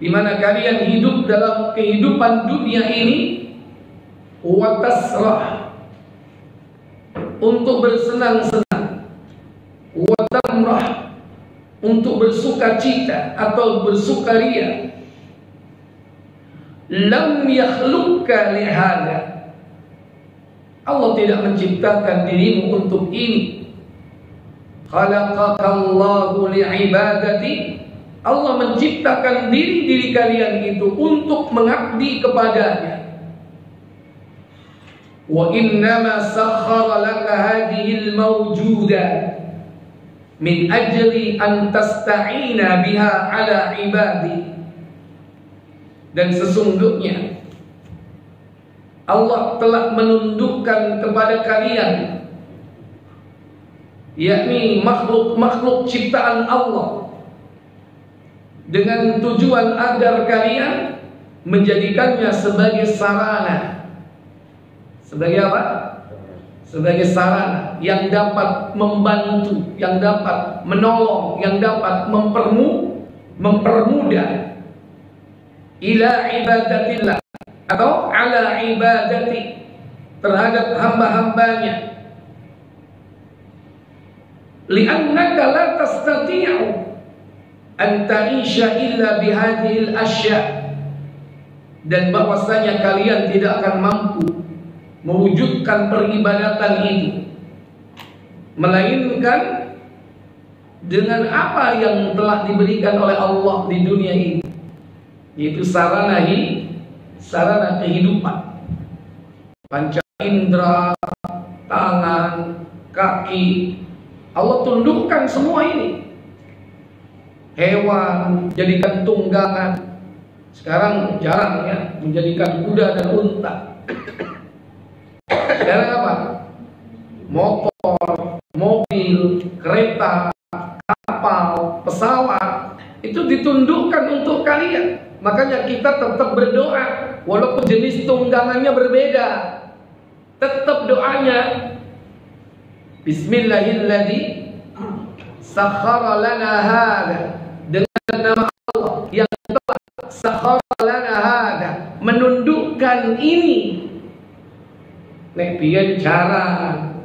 di mana kalian hidup dalam kehidupan dunia ini, wa tasrah, untuk bersenang-senang, wa tamrah, untuk bersuka cita atau bersukaria. Lam yakhluqka lihada, Allah tidak menciptakan dirimu untuk ini. Khalaqakallahu li'ibadati, Allah menciptakan diri kalian itu untuk mengabdi kepadanya. Wa innama sakhkhara laka hadhil mawjudat min ajli an tasta'ina biha ala ibadi. Dan sesungguhnya Allah telah menundukkan kepada kalian, yakni makhluk-makhluk ciptaan Allah, dengan tujuan agar kalian menjadikannya sebagai sarana. Sebagai apa? Sebagai sarana yang dapat membantu, yang dapat menolong, yang dapat mempermudah ila ibadatillah, atau ala ibadati, terhadap hamba-hambanya. Li'annaka la tastati'u an ta'isha illa bihadhil asya', dan bahwasanya kalian tidak akan mampu mewujudkan peribadatan itu melainkan dengan apa yang telah diberikan oleh Allah di dunia ini, yaitu sarana kehidupan, panca indera, tangan, kaki. Allah tundukkan semua ini. Hewan jadikan tunggangan. Sekarang jarang ya menjadikan kuda dan unta. Sekarang apa? Motor, mobil, kereta, kapal, pesawat, itu ditundukkan untuk kalian. Makanya kita tetap berdoa, walaupun jenis tunggangannya berbeda, tetap doanya Bismillahilladzi sakhkhara lana hada, dengan nama Allah yang telah sakhkhara lana hada, menundukkan ini. Nek biyen jaran,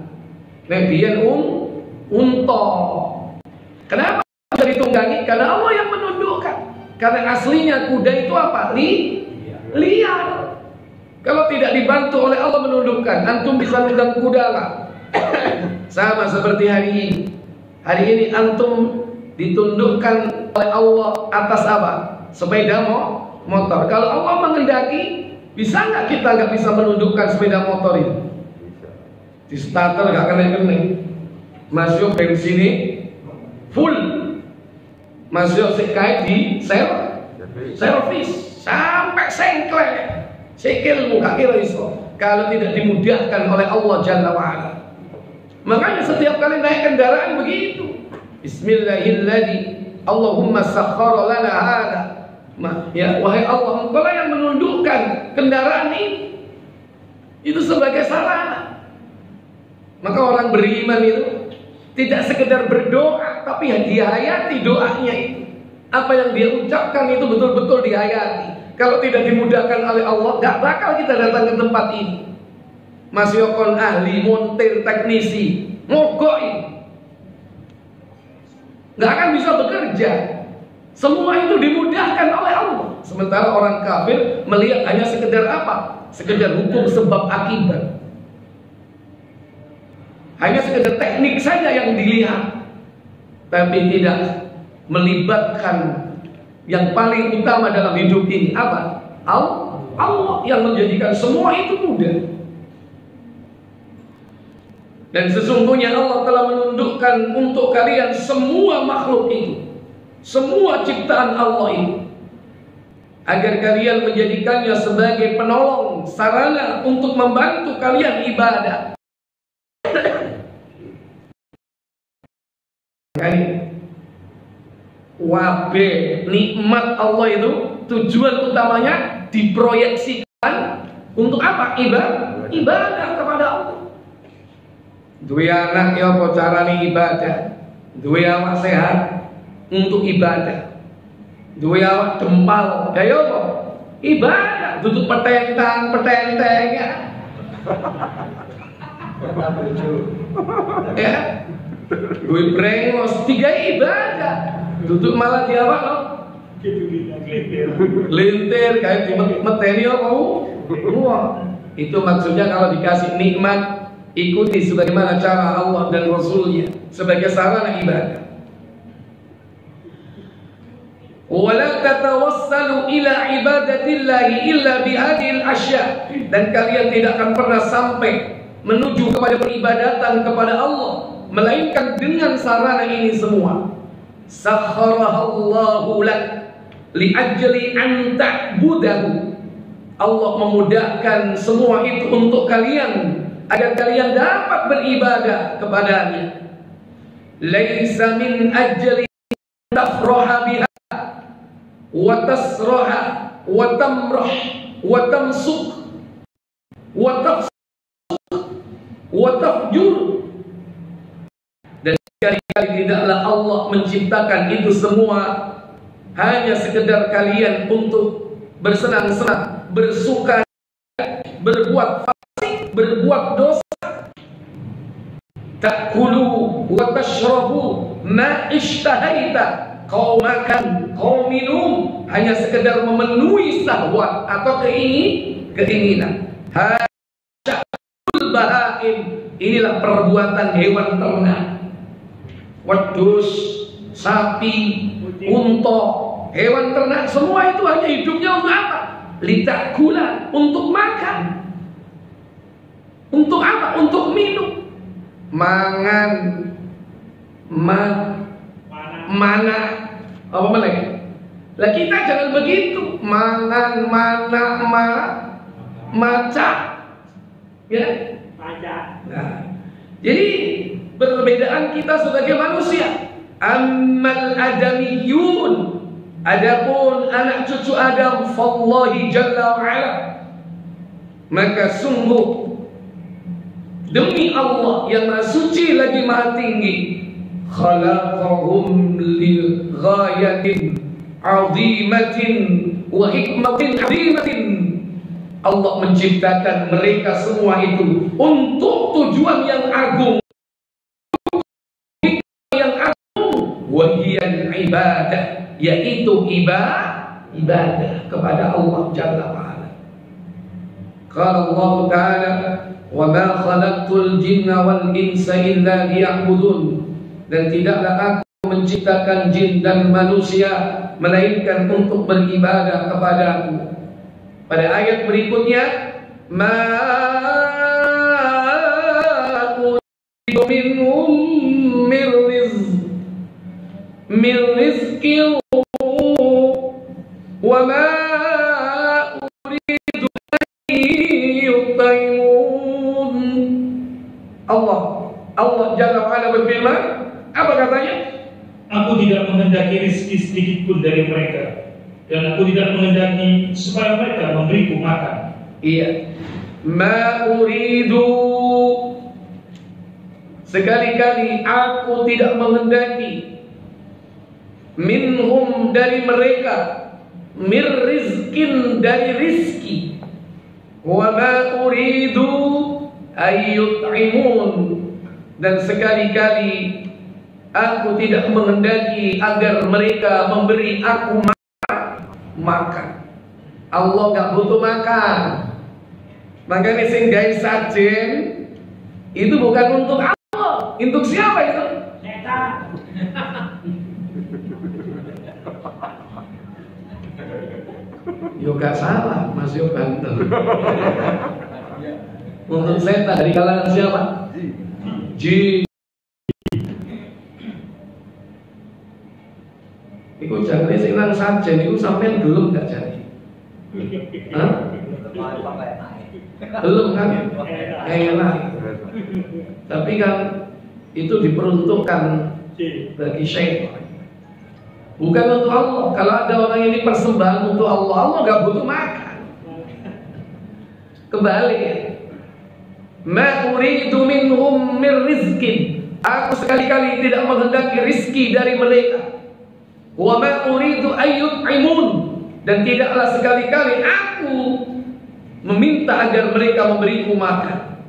nek biyen unta. Kenapa bisa ditunggangi? Karena Allah yang menundukkan. Karena aslinya kuda itu apa? Liar. Kalau tidak dibantu oleh Allah menundukkan, antum bisa nunggang kuda lah. Sama seperti hari ini. Hari ini antum ditundukkan oleh Allah atas apa? Sepeda motor. Kalau Allah mengendaki, bisa nggak kita nggak bisa menundukkan sepeda motor itu? Di starter nggak kena-kena, masuk bensin full, masuk sekait di servis sampai sengklek, sikil muka kira iso. Kalau tidak dimudahkan oleh Allah Jalla wa'ala. Makanya setiap kali naik kendaraan begitu, Bismillahilladzi Allahumma sakhkhara lana hada. Ya, wahai Allah, Engkau lah yang menundukkan kendaraan ini. Itu sebagai sarana. Maka orang beriman itu tidak sekedar berdoa, tapi dihayati doanya itu. Apa yang dia ucapkan itu betul-betul dihayati. Kalau tidak dimudahkan oleh Allah, gak bakal kita datang ke tempat ini. Mas Yokon ahli, montir, teknisi, mogok ini, gak akan bisa bekerja. Semua itu dimudahkan oleh Allah. Sementara orang kafir melihat hanya sekedar apa? Sekedar hukum sebab akibat. Hanya sekedar teknik saja yang dilihat, tapi tidak melibatkan yang paling utama dalam hidup ini. Apa? Allah yang menjadikan semua itu mudah. Dan sesungguhnya Allah telah menundukkan untuk kalian semua makhluk itu, semua ciptaan Allah itu, agar kalian menjadikannya sebagai penolong, sarana untuk membantu kalian ibadah. Wabe nikmat Allah itu tujuan utamanya diproyeksikan untuk apa? Ibadah kepada Allah. Duwe anak ya apa carane ibadah, duwe awak sehat untuk ibadah, duwe awak dempal, kaya apa? Ibadah, duduk petentang ya. Ya, duwe brengos, tiga ibadah, duduk malah di awak loh. Lintir kayak di meteni mau. Wah, itu maksudnya kalau dikasih nikmat ikuti sebagaimana cara Allah dan Rasulnya sebagai sarana ibadah. Wala tatawassalu ila ibadatillahi illa bihadhil asya, dan kalian tidak akan pernah sampai menuju kepada peribadatan kepada Allah melainkan dengan sarana ini semua. Sakharahallahu lak li'ajli an ta'budahu. Allah memudahkan semua itu untuk kalian agar kalian dapat beribadah kepadanya. Laisa min ajli tafraha biha wa tasraha wa tamrah wa tamsuk wa tafsuk wa tafjur. Dan sekali-kali tidaklah Allah menciptakan itu semua hanya sekedar kalian untuk bersenang-senang, bersuka, berbuat fasik, berbuat dosa. Ta'kulu wa tashrabu ma ishtahaita. Kau makan, kau minum hanya sekedar memenuhi syahwat atau keinginan. Hasya'ul bahaim, inilah perbuatan hewan ternak. Wedhus, sapi, unta, hewan ternak, semua itu hanya hidupnya untuk apa? Litakula, untuk makan. Untuk apa? Untuk minum. Mangan, mana, apa melek? Lah kita jangan begitu. Mangan, maca, ya? Nah, jadi perbedaan kita sebagai manusia. Ammal adamiyun, adapun anak cucu Adam, fallahi jalla wa ala, maka sungguh demi Allah yang maha suci lagi maha tinggi, khalaqahum li ghayatin azimatin wa hikmatin azimatin. Allah menciptakan mereka semua itu untuk tujuan yang agung, yang agung, wahiyal ibadah, yaitu ibadah kepada Allah Jalla wa'ala. Qala Allah Ta'ala, wa ma khalaqtul jinna wal insa illa liya'budun, dan tidaklah aku menciptakan jin dan manusia melainkan untuk beribadah kepadaku. Pada ayat berikutnya, ma uridu minhum min rizqin wa ma uridu an yut'imun. Allah Jalla wa'ala berfirman, apa katanya? Aku tidak menghendaki rezeki sedikit pun dari mereka, dan aku tidak menghendaki supaya mereka memberiku makan. Iya, ma uridu, sekali-kali aku tidak menghendaki, minhum dari mereka, mir rizkin dari rizki, wa ma uridu ayyut'imun, dan sekali-kali aku tidak menghendaki agar mereka memberi aku makan. Allah gak butuh makan. Makanya sing gawe sajen itu bukan untuk Allah. Untuk siapa itu? Setan. Yo gak salah, Mas yo banter. Untuk setan dari kalangan siapa? Jin. Iku jane sing nang sajen iku sampean gelem gak jane? Hah? Belum kan? Enak. Tapi kan itu diperuntukkan bagi syaitan, bukan untuk Allah. Kalau ada orang ini persembahan untuk Allah, Allah gak butuh makan. Kembali, ma uridu minhum min rizkin, aku sekali-kali tidak menghendaki rizki dari mereka. Wa ma uridu ayyut'imun, dan tidaklah sekali-kali aku meminta agar mereka memberiku makan.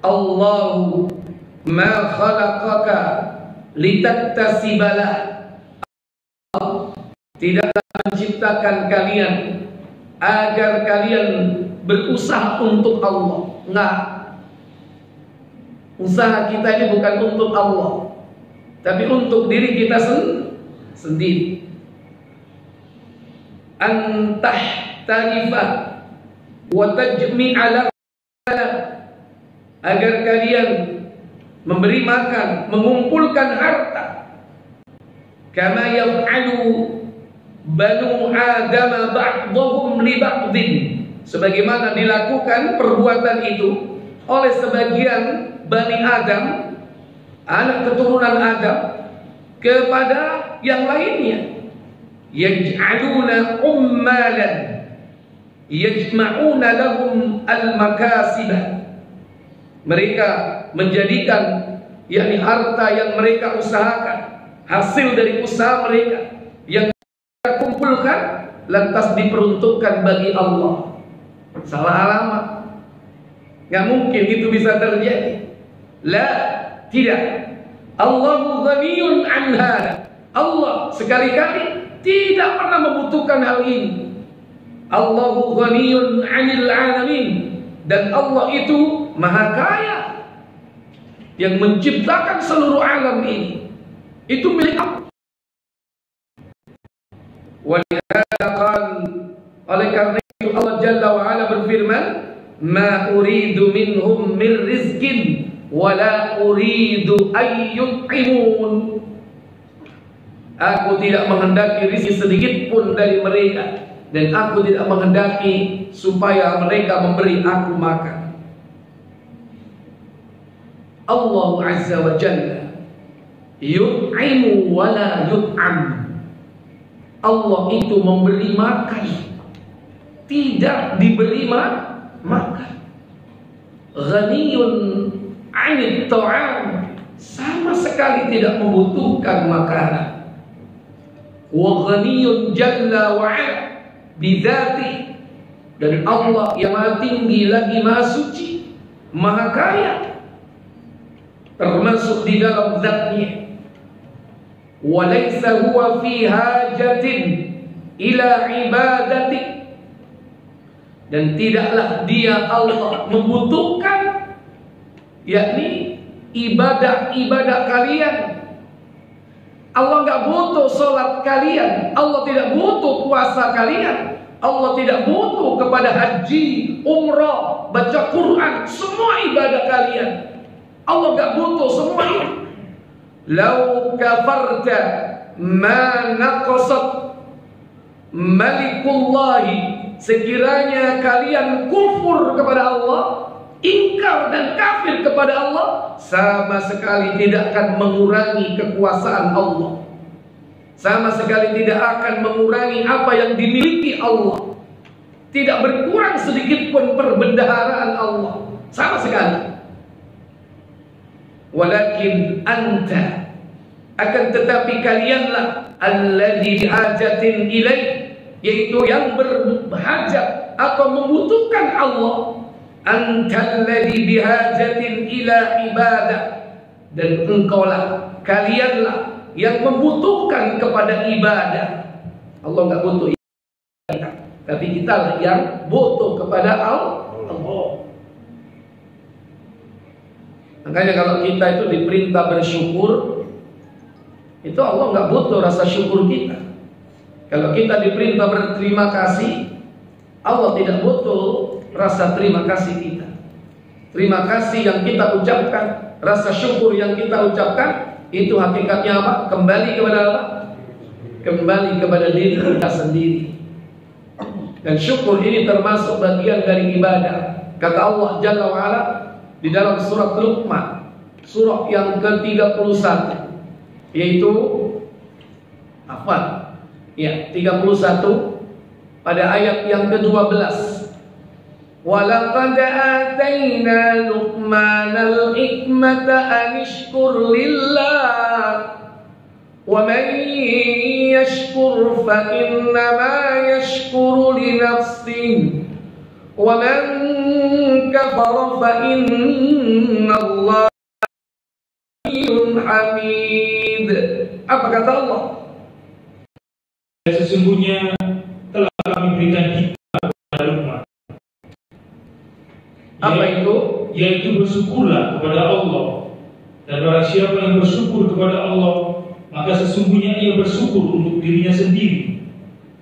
Allahu ma khalaqaka litaktasibalah, tidaklah menciptakan kalian agar kalian berusaha untuk Allah. Enggak. Usaha kita ini bukan untuk Allah, tapi untuk diri kita sendiri. Antah tarifah wa tajmi'ala, agar kalian memberi makan, mengumpulkan harta. Kama yaf'alu banu Adam ba'dhum li ba'dhin, sebagaimana dilakukan perbuatan itu oleh sebagian Bani Adam, anak keturunan Adam, kepada yang lainnya. Yaj'aluna ummalan yajma'una lahum al-makasibah, mereka menjadikan yakni harta yang mereka usahakan, hasil dari usaha mereka yang mereka kumpulkan, lantas diperuntukkan bagi Allah. Salah alamat. Gak mungkin itu bisa terjadi. La, tidak. Allahu ghaniyun an hada. Allah sekali-kali tidak pernah membutuhkan hal ini. Allahu ghaniyun 'anil 'alamin, dan Allah itu maha kaya yang menciptakan seluruh alam ini. Itu milik Allah. Oleh karena itu Allah Jalla wa Ala berfirman, ma uridu minhum min rizqin wala uridu ayyut'imun. Aku tidak menghendaki rezeki sedikit pun dari mereka, dan aku tidak menghendaki supaya mereka memberi aku makan. Allah Azza wa Jalla yut'imu wa la yut'am. Allah itu memberi makan, tidak diberi makan. Ghaniyun 'anit ta'am, sama sekali tidak membutuhkan makanan. Wa ghaniyun jalla wa 'ala bidzati, dan Allah yang maha tinggi lagi maha suci, maha kaya, termasuk di dalam zatnya. Wa laysa huwa fi hajatin ila ibadati, dan tidaklah dia Allah membutuhkan yakni ibadah-ibadah kalian. Allah enggak butuh salat kalian, Allah tidak butuh puasa kalian, Allah tidak butuh kepada haji, umrah, baca Quran, semua ibadah kalian. Allah enggak butuh semua itu. Lau kafarta ma naqasat malikullahi, sekiranya kalian kufur kepada Allah, ingkar dan kafir kepada Allah, sama sekali tidak akan mengurangi kekuasaan Allah, sama sekali tidak akan mengurangi apa yang dimiliki Allah, tidak berkurang sedikit pun perbendaharaan Allah, sama sekali. Walakin anta, akan tetapi kalianlah, alladzi bihajatin ilaih, yaitu yang berhajat atau membutuhkan Allah. Antalladzi bihajatin ila ibadah, dan engkaulah, kalianlah yang membutuhkan kepada ibadah. Allah enggak butuh ibadah, tapi kita lah yang butuh kepada Allah. Makanya kalau kita itu diperintah bersyukur, itu Allah enggak butuh rasa syukur kita. Kalau kita diperintah berterima kasih, Allah tidak butuh rasa terima kasih kita. Terima kasih yang kita ucapkan, rasa syukur yang kita ucapkan, itu hakikatnya apa? Kembali kepada apa? Kembali kepada diri kita sendiri. Dan syukur ini termasuk bagian dari ibadah. Kata Allah Jalla wa Ala di dalam surat Luqman, surah yang ke-31, yaitu apa? Ya, 31 pada ayat yang ke-12. وَلَقَدْ آتَيْنَا لُقْمَانَ الْحِكْمَةَ أَنِ اشْكُرْ لِلَّهِ وَمَنْ يَشْكُرْ فَإِنَّمَا يَشْكُرُ لِنَفْسِهِ وَمَنْ كَفَرَ فَإِنَّ اللَّهَ غَنِيٌّ حَمِيدٌ. Apa kata Allah? Sesungguhnya telah kami berikan hikmah kepada umat. Apa itu? Yaitu bersyukurlah kepada Allah. Dan barang siapa yang bersyukur kepada Allah, maka sesungguhnya ia bersyukur untuk dirinya sendiri.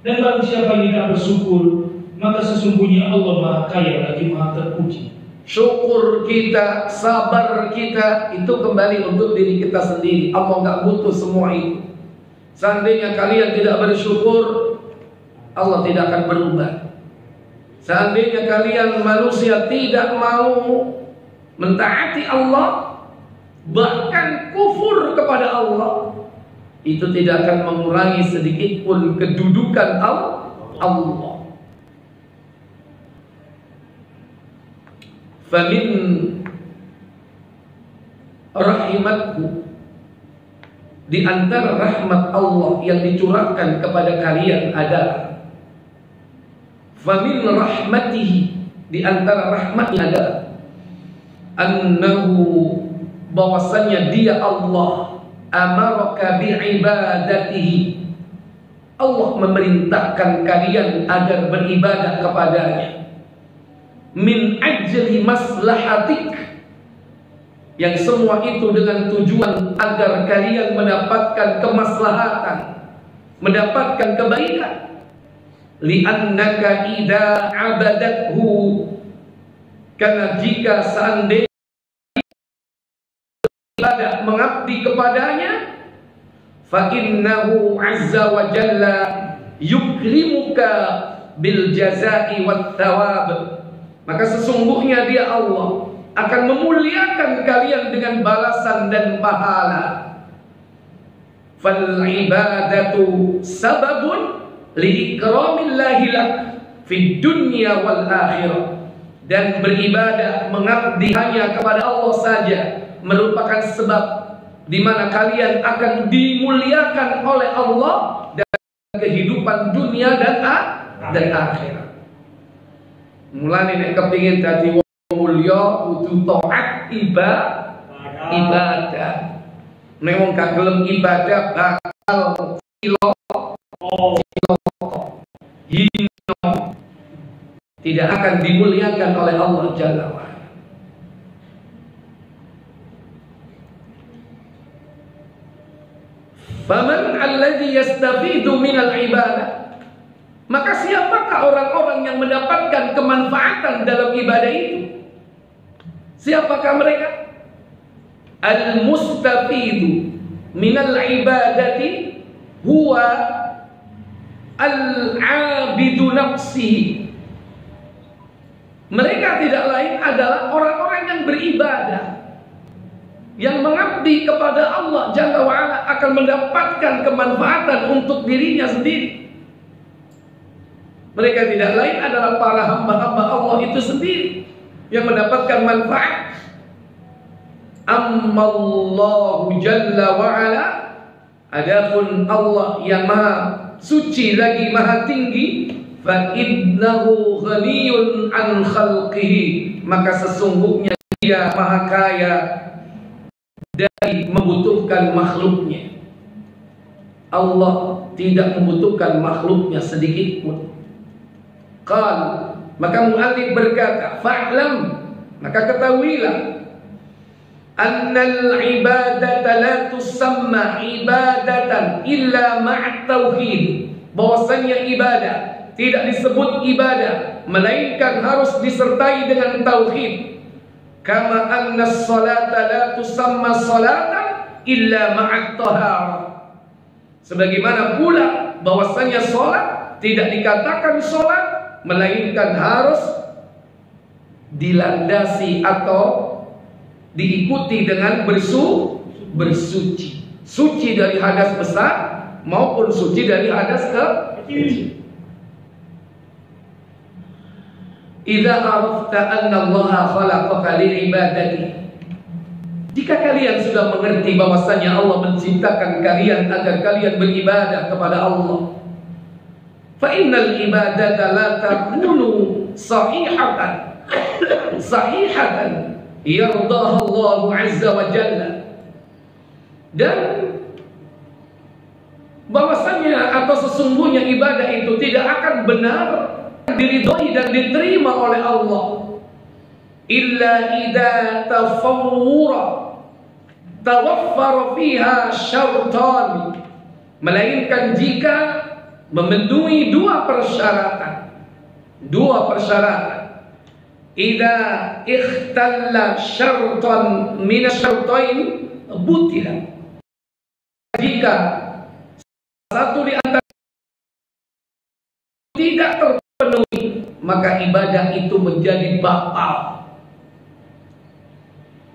Dan barang siapa yang tidak bersyukur, maka sesungguhnya Allah Maha Kaya lagi Maha Terpuji. Syukur kita, sabar kita itu kembali untuk diri kita sendiri. Allah nggak butuh semua itu. Seandainya kalian tidak bersyukur, Allah tidak akan berubah. Seandainya kalian manusia tidak mau mentaati Allah, bahkan kufur kepada Allah, itu tidak akan mengurangi sedikit pun kedudukan Allah. Famin rahimatku, di antara rahmat Allah yang dicurahkan kepada kalian adalah, famin rahmatihi, di antara rahmatnya adalah, annahu, bahwasanya dia Allah, amaraka bi'ibadatihi, Allah memerintahkan kalian agar beribadah kepadanya, min ajli maslahatik, yang semua itu dengan tujuan agar kalian mendapatkan kemaslahatan, mendapatkan kebaikan. Li'annaka idza abadathu, karena jika seandainya ibadah mengabdi kepadanya, fa innahu azza wa jalla yukrimuka bil jazaa'i wat thawab, maka sesungguhnya dia Allah akan memuliakan kalian dengan balasan dan pahala. Fal ibadatu sababun li ikramillahi lak fid dunya wal akhirah, dan beribadah mengabdi hanya kepada Allah saja merupakan sebab di mana kalian akan dimuliakan oleh Allah dalam kehidupan dunia dan akhirat. Mulane nek kepengin dadi mulya kudu taat ibadah. Nek wong gak gelem ibadah bakal hina, tidak akan dimuliakan oleh Allah Jalla wa Ala. Faman alladhi yastafidu minal ibadah, maka siapakah orang-orang yang mendapatkan kemanfaatan dalam ibadah itu? Siapakah mereka? Al-mustafidu minal ibadati huwa al-abidu nafsihi. Mereka tidak lain adalah orang-orang yang beribadah, yang mengabdi kepada Allah Jalla wa'ala, akan mendapatkan kemanfaatan untuk dirinya sendiri. Mereka tidak lain adalah para hamba-hamba Allah itu sendiri yang mendapatkan manfaat. Ammallahu Jalla wa'ala, adapun Allah yang maha suci lagi maha tinggi, fa innahu ghaniyun an khalqihi, maka sesungguhnya dia maha kaya dari membutuhkan makhluknya. Allah tidak membutuhkan makhluknya sedikit pun. Qal, maka mu'allif berkata, fa'lam, maka ketahuilah, annal ibadata la tusamma ibadatan illa ma'at tauhid, bahwasanya ibadah tidak disebut ibadah melainkan harus disertai dengan tauhid. Kama anna as-salata la tusamma salatan illa ma'at taharah, sebagaimana pula bahwasanya salat tidak dikatakan salat melainkan harus dilandasi atau diikuti dengan bersuci, suci dari hadas besar maupun suci dari hadas kecil. Idza arafta anna Allah khalaqaka li'ibadati, Jika kalian sudah mengerti bahwasanya Allah menciptakan kalian agar kalian beribadah kepada Allah, fa innal ibadata la takunu sahihatan yardaha Allah azza wa jalla. Dan bahwasanya atau sesungguhnya ibadah itu tidak akan benar diridhoi dan diterima oleh Allah illa idza tawaffara fiha syartan, melainkan jika memenuhi dua persyaratan. Idza ikhtalla syartan min asy-syartain butila, jika satu di antara tidak terpenuhi, maka ibadah itu menjadi batal,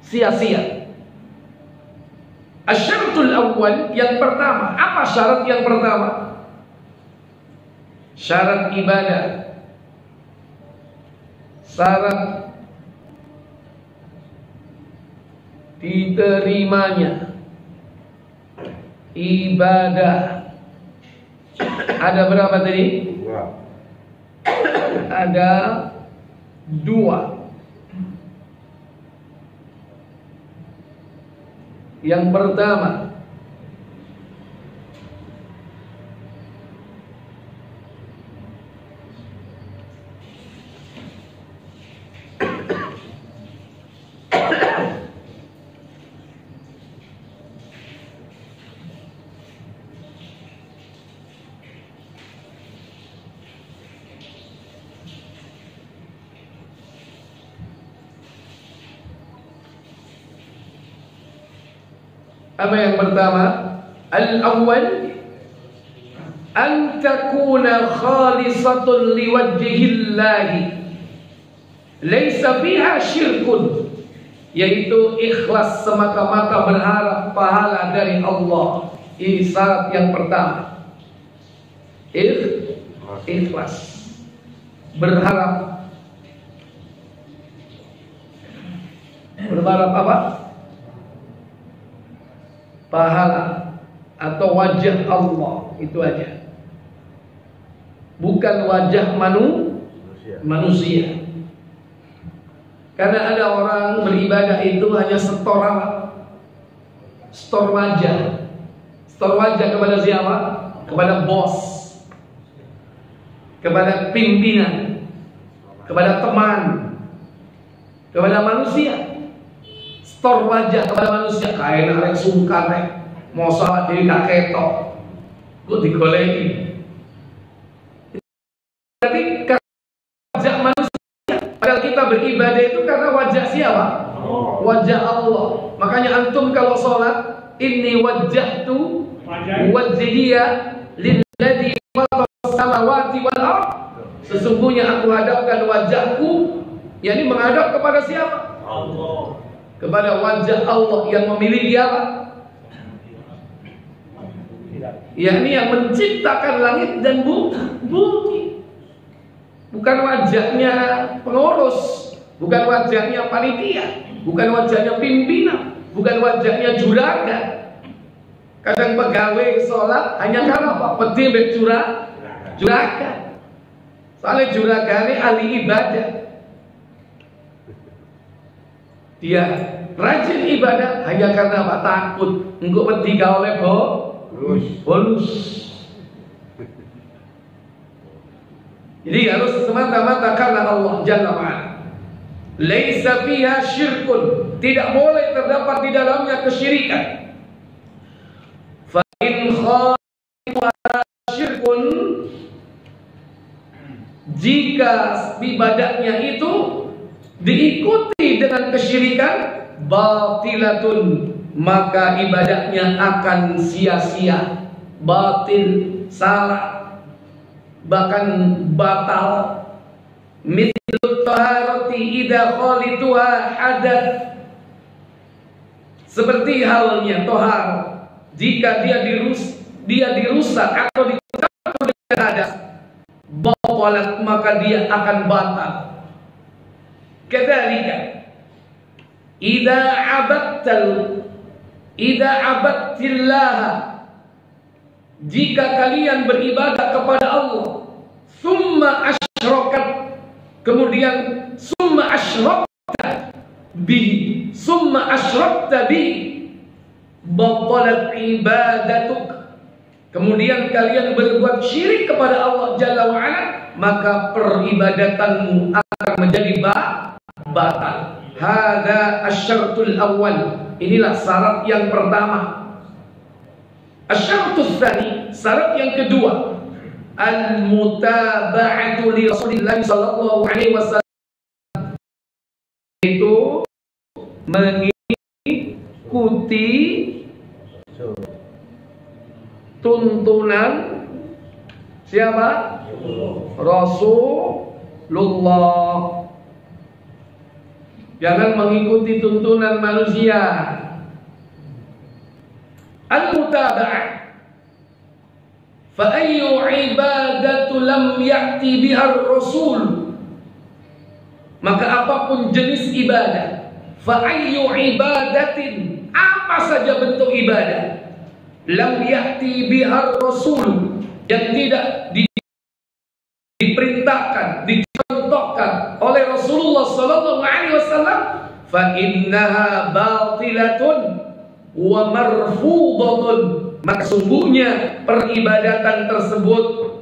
sia-sia. Asyaratul awal, yang pertama. Apa syarat yang pertama? Syarat ibadah, syarat diterimanya ibadah. Ada berapa tadi? Ada dua. Yang pertama, apa yang pertama? Al-awwal, an takuna khalisatun liwajhillahi laisa fiha syirkun, yaitu ikhlas semata-mata berharap pahala dari Allah. Ini syarat yang pertama. Ikhlas, berharap apa? Pahala atau wajah Allah, itu aja. Bukan wajah manusia. Karena ada orang beribadah itu hanya setor wajah. Setor wajah kepada siapa? Kepada bos, kepada pimpinan, kepada teman, kepada manusia. Setor wajah kepada manusia, kayak narek sungkan mau salat diri gak ketok, kok digoleki. Berarti wajah manusia, padahal kita beribadah itu karena wajah siapa? Wajah Allah. Makanya antum kalau sholat, inni wajjahtu wajhiya lilladzi fatara samawati wal ardh, sesungguhnya aku hadapkan wajahku, yakni menghadap kepada siapa? Allah. Kepada wajah Allah yang memiliki apa? Yakni yang menciptakan langit dan bumi. Bukan wajahnya pengurus, bukan wajahnya panitia, bukan wajahnya pimpinan, bukan wajahnya juragan. Kadang pegawai sholat hanya karena apa? Pedih juragan. Soalnya juragan ini ahli ibadah. Dia rajin ibadah hanya karena apa? Takut engkau pedih oleh bonus. Jadi harus semata-mata karena Allah Jalla wa'ala. Laisa fiha syirkun, tidak boleh terdapat di dalamnya kesyirikan. Fa in khala syirkun, jika ibadahnya itu diikuti dengan kesyirikan, batilatun, maka ibadahnya akan sia-sia, batil, salah, bahkan batal. Mithlu taharati idza khalituha hadath, seperti halnya tohar jika dia dirusak atau dicampur dengan hadas, batalat, maka dia akan batal. Kadzalika, idza abadtillaha, jika kalian beribadah kepada Allah, summa asyrakat, kemudian summa asyrakta bihi batalat ibadatuk, kemudian kalian berbuat syirik kepada Allah Jalla wa'ala, maka peribadatanmu akan menjadi batal. Hadza asyaratul awal, inilah syarat yang pertama. Asyaratul tsani, syarat yang kedua, al-mutaba'atu li Rasulillah sallallahu alaihi wasallam, itu mengikuti tuntunan siapa? Rasulullah. Jangan mengikuti tuntunan manusia. Al-mutaba'ah, fa ayyu ibadatu lam ya'ti biha rasul, maka apapun jenis ibadah, fa ayyu ibadatin, apa saja bentuk ibadah, lam ya'ti biha rasul, yang tidak diperintahkan, dicontohkan oleh Rasulullah sallallahu alaihi wasallam, fa innaha batilatun wa marfudatun, maka sungguhnya peribadatan tersebut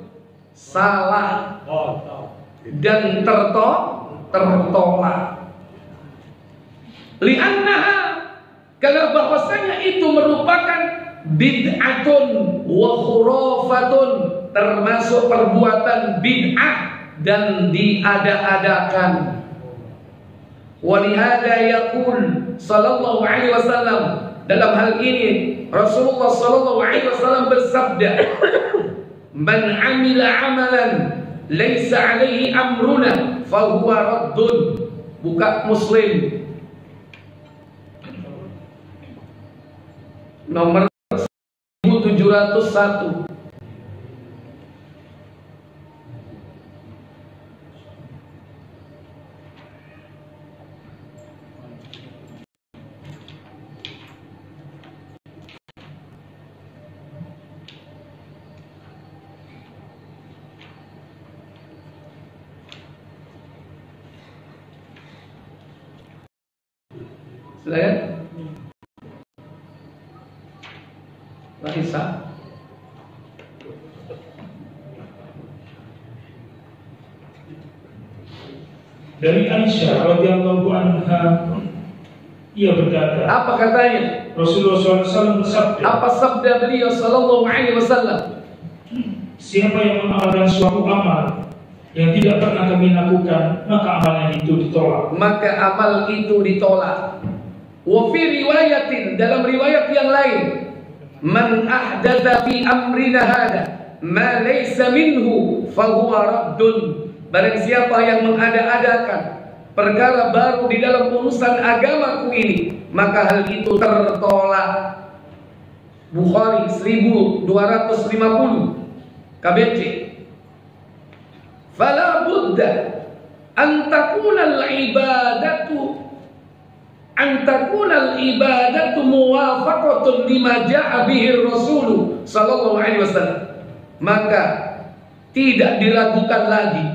salah dan tertolak. Li'annaha, karena bahwasanya itu merupakan bid'atun wa khurafatun, termasuk perbuatan bid'ah dan diada-adakan. Walihada yaqul sallallahu alaihi wasallam, dalam hal ini Rasulullah sallallahu alaihi wasallam bersabda, man amila amalan laisa alaihi amruna fahuwa raddun. Buka Muslim nomor 1701. Silakan. Raisa. Dari Aisyah radhiyallahu anha, ia berkata, apa katanya? Rasulullah SAW bersabda, apa sabda beliau sallallahu alaihi wasallam? Siapa yang mengamalkan suatu amal yang tidak pernah kami lakukan, maka amalnya itu ditolak. Maka amal itu ditolak. Wa fi riwayatin, dalam riwayat yang lain, man ahdatsa fi amrina hada ma laysa minhu fahuwa raddun. Barang siapa yang mengada-adakan perkara baru di dalam urusan agamaku ini, maka hal itu tertolak. Bukhari 1250 KBC. Fala budda an takuna al-ibadatu muwafaqatun lima ja'a bihi Rasul sallallahu alaihi wasallam. Maka tidak diragukan lagi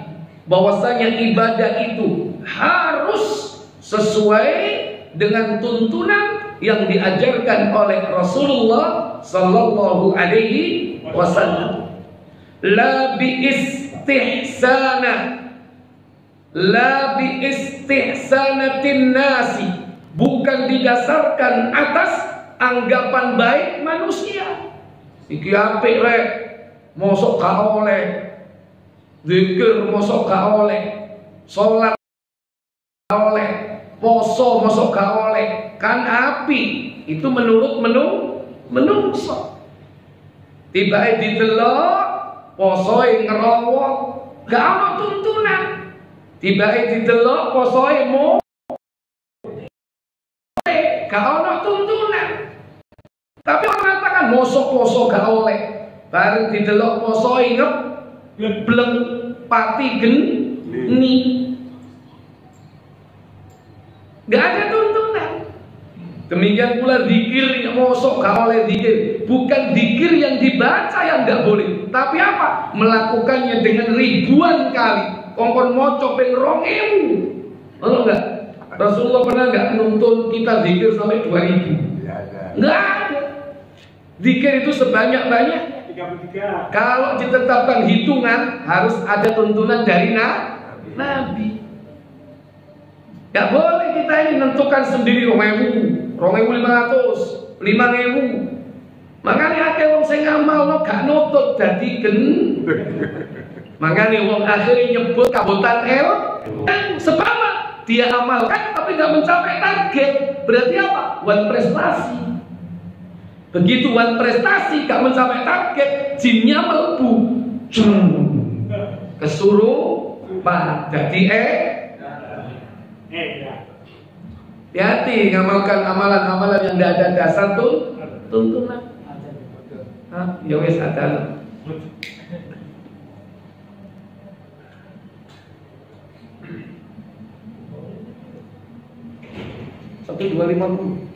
bahwasanya ibadah itu harus sesuai dengan tuntunan yang diajarkan oleh Rasulullah sallallahu alaihi wasallam. La bi istihsanatin nasi, bukan didasarkan atas anggapan baik manusia. Iki apik rek, mosok gak oleh. Zikir mosok gak oleh. Salat gak oleh. Poso mosok gak oleh. Kan api. Itu menurut menungso. Tiba-tiba didelok posoe ngerowok, gak ono tuntunan. Tiba-tiba didelok posoe gak ono tuntunan. Tapi orang mengatakan mosok poso gak oleh, bareng didelok poso ngebleng pati geni. Gak ada tuntunan. Demikian pula zikir yang mosok gak oleh zikir. Bukan zikir yang dibaca yang gak boleh, tapi apa? Melakukannya dengan ribuan kali. Kongkon moco ping 2000. Betul enggak? Rasulullah pernah enggak nuntun kita zikir sampai 2000? Enggak ada. Zikir itu sebanyak-banyak. 33. Kalau ditetapkan hitungan harus ada tuntunan dari Nabi. Gak boleh kita ini menentukan sendiri 2.500, 5.000. Makanya akeh wong sing ngamalno gak nutut dadi gen. Makanya wong akhirnya nyebut kabutan sebab dia amalkan tapi gak mencapai target. Berarti apa? Wan prestasi. Begitu wan prestasi gak mencapai target, jinnya melebu. Kesurupan. Jadi hati ngamalkan amalan-amalan yang tidak ada dasar tuntunan. Ya wes ada. 1250.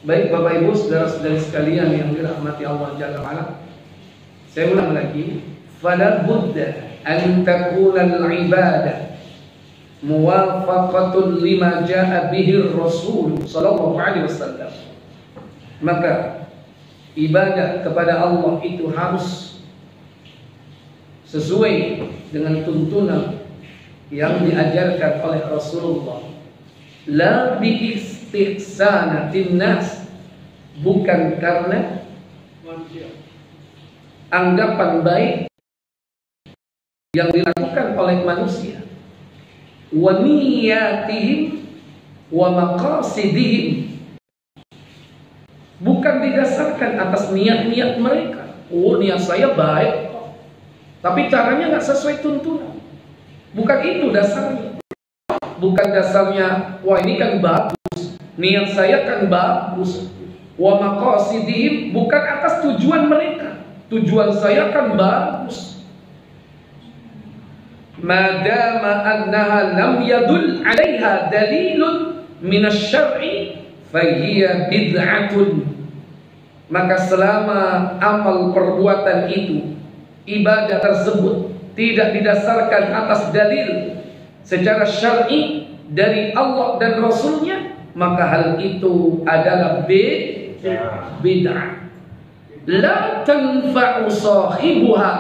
Baik Bapak Ibu, saudara-saudari sekalian yang dirahmati Allah Jalla wa'ala, saya ulang lagi, fala budda an takuna al-ibadah muwafaqatun lima jaa bihi Rasul sallallahu alaihi wasallam. Maka ibadah kepada Allah itu harus sesuai dengan tuntunan yang diajarkan oleh Rasulullah. La bi istihsanatin nas, bukan karena anggapan baik yang dilakukan oleh manusia, wa niyatihim wa maqasidihim, bukan didasarkan atas niat-niat mereka. Oh, niat saya baik, tapi caranya nggak sesuai tuntunan. Bukan itu dasarnya. Bukan dasarnya, wah ini kan bagus, niat saya kan bagus. Wa maqasidihim, bukan atas tujuan mereka. Tujuan saya kan bagus. Madama annaha lam yadul 'alaiha dalilun minasy-syar'i fahiya bid'atun. Maka selama amal perbuatan itu, ibadah tersebut tidak didasarkan atas dalil secara syar'i dari Allah dan Rasulnya, maka hal itu adalah bid'ah. La tanfa'u sahibuha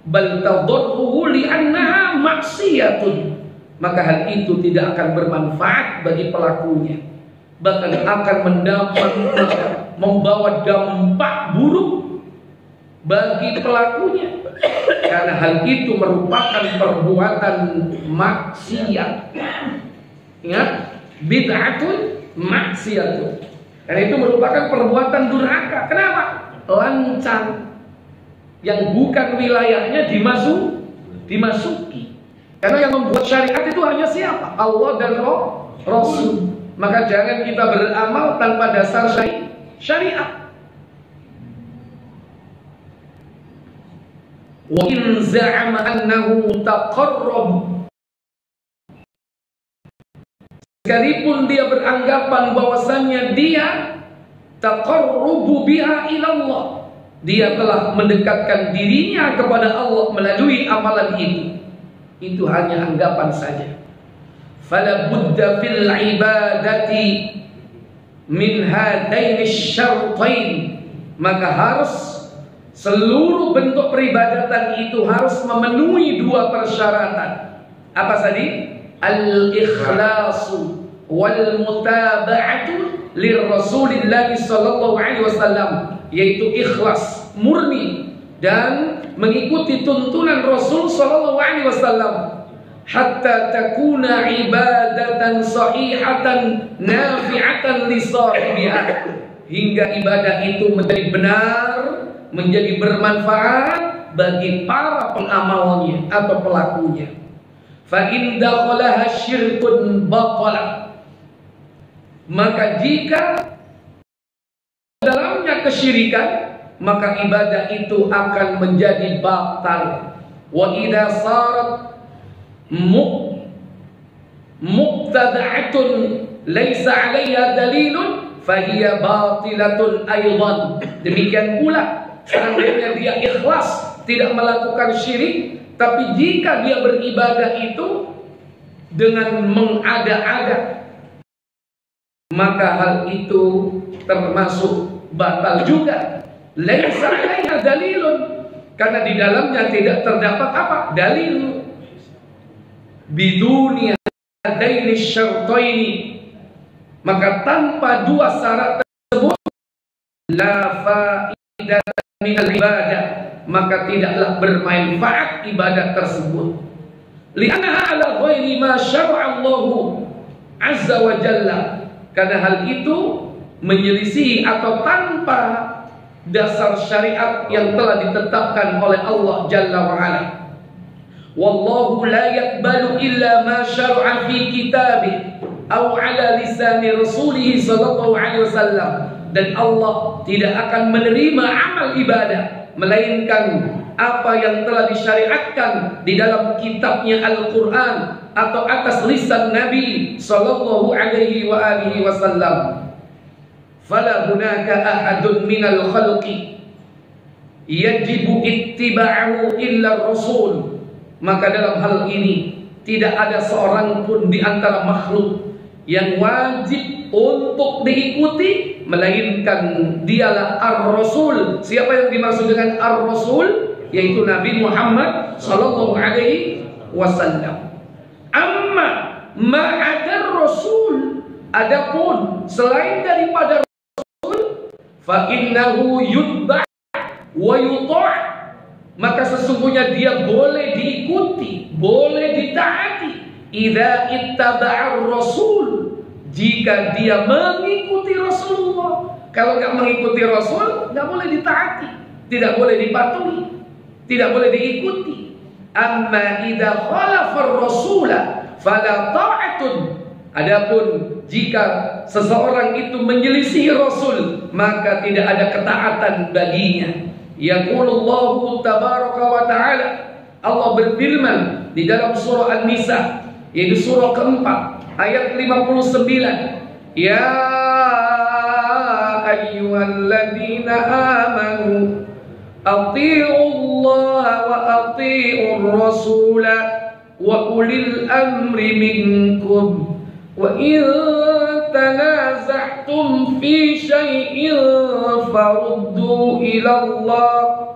bal tadurruhu li'annaha maksiyatun. Maka hal itu tidak akan bermanfaat bagi pelakunya, bahkan akan membawa dampak buruk bagi pelakunya, karena hal itu merupakan perbuatan maksiat. Ingat, bid'atun maksiatun, karena itu merupakan perbuatan durhaka. Kenapa? Lancang, yang bukan wilayahnya dimasuki. Karena yang membuat syariat itu hanya siapa? Allah dan Rasul. Maka jangan kita beramal tanpa dasar syariat. Wa in za'ama annahu taqarrab, sekalipun dia beranggapan bahwasannya dia taqarrubu biha ilallah, dia telah mendekatkan dirinya kepada Allah melalui amalan itu hanya anggapan saja. Fala budda fil ibadati min hadaini syartain, maka harus seluruh bentuk peribadatan itu harus memenuhi dua persyaratan. Apa tadi? Al-ikhlasu wal mutaba'atu lirrasulillah sallallahu alaihi wasallam, yaitu ikhlas murni dan mengikuti tuntunan Rasul sallallahu alaihi wasallam, hatta takuna ibadatan sahihatan nafi'atan li sahibiha, hingga ibadah itu menjadi benar, menjadi bermanfaat bagi para pengamalnya atau pelakunya. Fa in dakhalaha syirkun batala, maka jika dalamnya kesyirikan, maka ibadah itu akan menjadi batal. Wa idza sarat muqtada'atun laisa 'alaiha dalilun fahiya batilatun aidan. Demikian pula seandainya dia ikhlas, tidak melakukan syirik, tapi jika dia beribadah itu dengan mengada-ada, maka hal itu termasuk batal juga. Laisa 'alaiha dalilun, karena di dalamnya tidak terdapat apa? Dalil. Biduni hadaini syartaini, maka tanpa dua syarat tersebut, la faidata minal ibadah, maka tidaklah bermanfaat ibadah tersebut. Li'annaha ala ghairi ma syara'a Allahu azza wa jalla, karena hal itu menyelisihi atau tanpa dasar syariat yang telah ditetapkan oleh Allah Jalla wa ala. Wallahu la yaqbalu illa ma syara'a fi kitabih aw ala lisani rasulih sallallahu alaihi wasallam, dan Allah tidak akan menerima amal ibadah melainkan apa yang telah disyariatkan di dalam kitabnya Al-Quran atau atas lisan Nabi sallallahu alaihi wa alihi wasallam. fala hunaka ahadun minal khalqi yajibu ittiba'ahu illa rasul. Maka dalam hal ini tidak ada seorang pun di antara makhluk yang wajib untuk diikuti melainkan dialah ar-rasul. Siapa yang dimaksud dengan ar-rasul? Yaitu Nabi Muhammad sallallahu alaihi wasallam. Amma ma'adar rasul, adapun selain daripada rasul, fa innahu yutba' wa yuta', maka sesungguhnya dia boleh diikuti, boleh ditaati. Idza ittaba'ar rasul, jika dia mengikuti Rasulullah. Kalau nggak mengikuti Rasul, nggak boleh ditaati, tidak boleh dipatuhi, tidak boleh diikuti. Amma idza khalafa ar-rasula fala ta'atun. Adapun jika seseorang itu menyelisihi Rasul, maka tidak ada ketaatan baginya. Yaqulullahu tabaraka wa ta'ala, Allah berfirman di dalam surah An-Nisa, yaitu surah keempat ayat 59, ya ayyuhalladzina amanu atii'ullaha wa atii'ur rasula wa ulil amri minkum wa in tanaza'tum fi syai'in faruddu ilallahi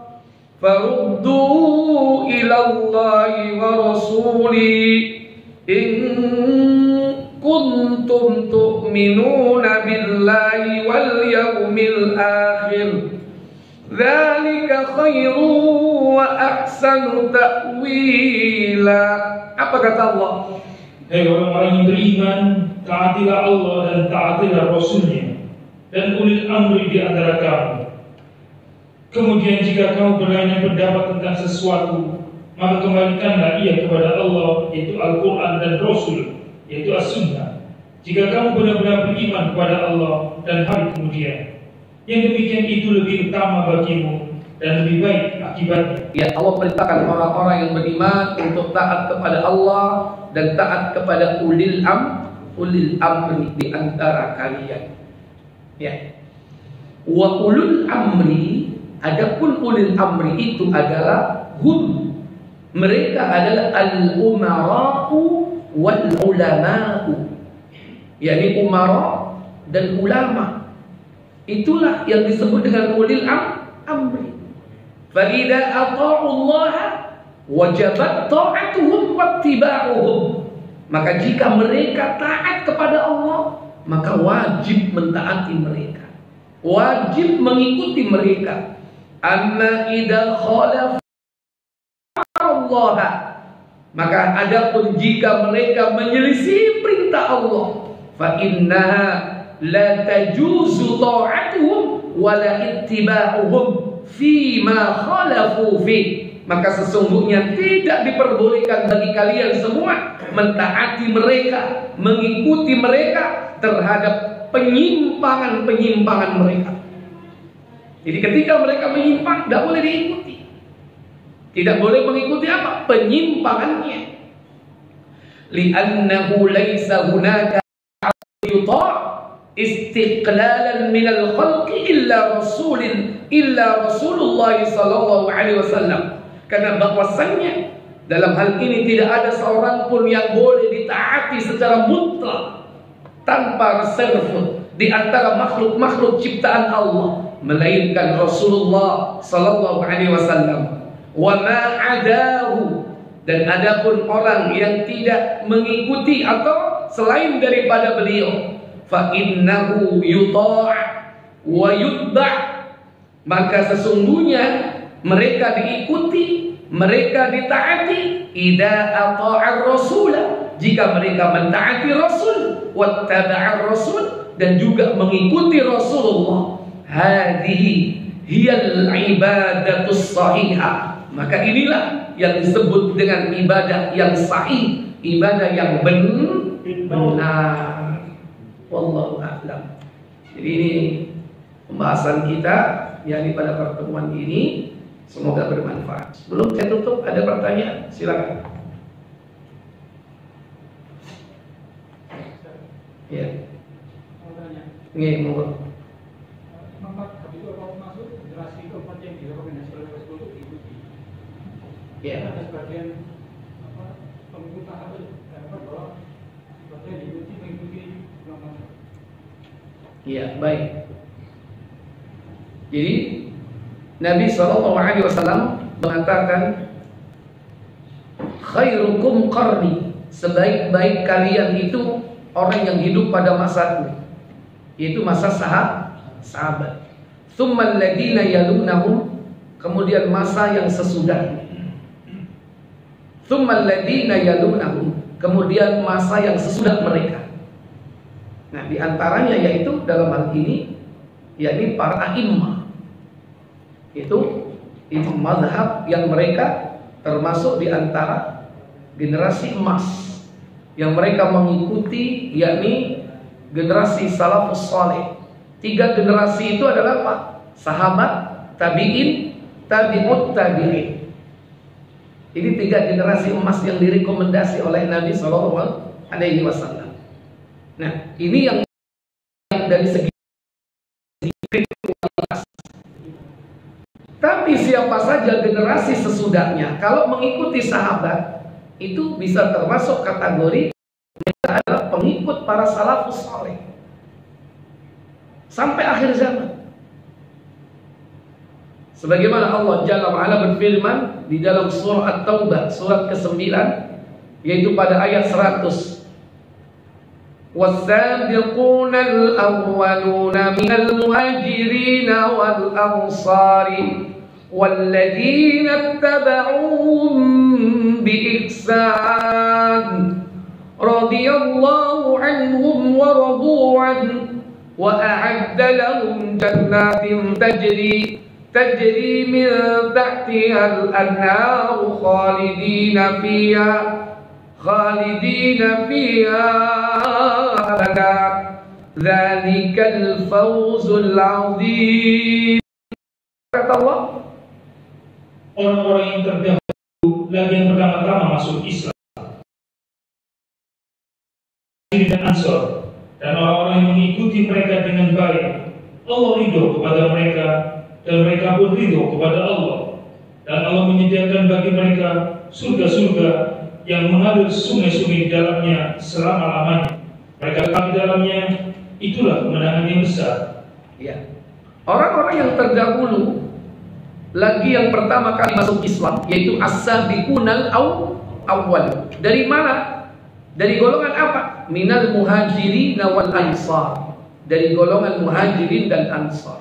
wa rasuli in kuntum tu'minuna billahi wal yawmil akhir dzalika khairu wa ahsanu ta'wila. Apa kata Allah? Hai orang-orang yang beriman, taatilah Allah dan taatilah Rasulnya dan ulil amri di antara kamu. Kemudian jika kamu berlainan pendapat tentang sesuatu, maka kembalikanlah ia kepada Allah, yaitu Al-Quran dan Rasul, yaitu As-Sunnah. Jika kamu benar-benar beriman kepada Allah dan hari kemudian, yang demikian itu lebih utama bagimu dan lebih baik akibatnya. Ya, Allah perintahkan orang-orang yang beriman untuk taat kepada Allah dan taat kepada ulil amri di antara kalian. Ya. Wa ulul amri, adapun ulil amri itu adalah mereka adalah al-umara'u wal ulama'u, yakni umara dan ulama. Itulah yang disebut dengan ulil amri. Fa idza ata'u Allah wajabat ta'atuhum wattiba'uhum. Maka jika mereka taat kepada Allah, maka wajib mentaati mereka, wajib mengikuti mereka. Amma idza khalafa Allah, maka adapun jika mereka menyelisih perintah Allah, fa innaha la tajuzu ta'atuhum wa la ittiba'uhum fi ma khalafu fi. Maka sesungguhnya tidak diperbolehkan bagi kalian semua mentaati mereka, mengikuti mereka terhadap penyimpangan-penyimpangan mereka. Jadi ketika mereka menyimpang, tidak boleh diikuti. Tidak boleh mengikuti apa? Penyimpangannya. Li'annahu laisa hunaka yuta' istiqlalan minal khalqi illa Rasulullah sallallahu alaihi wasallam. Karena bahwasannya dalam hal ini tidak ada seorang pun yang boleh ditaati secara mutlak tanpa reserve di antara makhluk-makhluk ciptaan Allah melainkan Rasulullah sallallahu alaihi wasallam. Wa ma adahu, dan adapun orang yang tidak mengikuti atau selain daripada beliau, fa innahu yuta' wa yutba', maka sesungguhnya mereka diikuti, mereka ditaati. Idza ata'ar rasul, jika mereka mentaati Rasul, wattaba'ar rasul, dan juga mengikuti Rasulullah. Hadhihi hiyal ibadatus sahihah, maka inilah yang disebut dengan ibadah yang sahih, ibadah yang benar. Wallahu a'lam. Jadi ini pembahasan kita yakni pada pertemuan ini, semoga bermanfaat. Sebelum saya tutup, ada pertanyaan? Silakan. Ya. Ini mau. Ya. Ada sebagian pengikut sahabat bahwa sebagian mengikuti ulama. Iya, baik. Jadi Nabi SAW mengatakan, khairukum qarni, sebaik-baik kalian itu orang yang hidup pada masaku, yaitu masa sahabat. Tsummal ladina yalunahum, kemudian masa yang sesudahnya. Tsummal ladina yalunahum, kemudian masa yang sesudah mereka. Nah, di antaranya yaitu dalam hal ini yakni para a'immah. Itu mazhab yang mereka termasuk di antara generasi emas yang mereka mengikuti, yakni generasi salafus saleh. 3 generasi itu adalah apa? Sahabat, tabi'in, tabi'ut tabi'in. Ini 3 generasi emas yang direkomendasi oleh Nabi SAW. Nah, ini yang dari segi kualitas. Tapi siapa saja generasi sesudahnya, kalau mengikuti sahabat, itu bisa termasuk kategori mereka adalah pengikut para salafus saleh sampai akhir zaman. Sebagaimana Allah Jalla wa Ala berfirman di dalam surah At-Taubah surat ke-9, yaitu pada ayat 100. Was-sabiquna al-awwaluna minal muhajirina wal ansari walladzina ittaba'uhum bi-ihsan radhiyallahu anhum wa radu anhu wa a'adda lahum jannatin tajri min tahtiha al-anhar khalidina fiha abada dzalikal fawzul 'adzim. Kata Allah, orang-orang yang terdahulu lagi yang pertama-tama masuk Islam dan Ansor, dan orang-orang yang mengikuti mereka dengan baik, Allah ridho kepada mereka dan mereka pun ridho kepada Allah, dan Allah menyediakan bagi mereka surga-surga yang mengalir sungai-sungai di dalamnya selama-lamanya. Mereka di dalamnya, itulah kemenangan yang besar. Ya. Orang-orang yang terdahulu lagi yang pertama kali masuk Islam, yaitu as-sabiqunal awwal. Dari mana? Dari golongan apa? Minal muhajirin wal ansar. Dari golongan muhajirin dan ansar.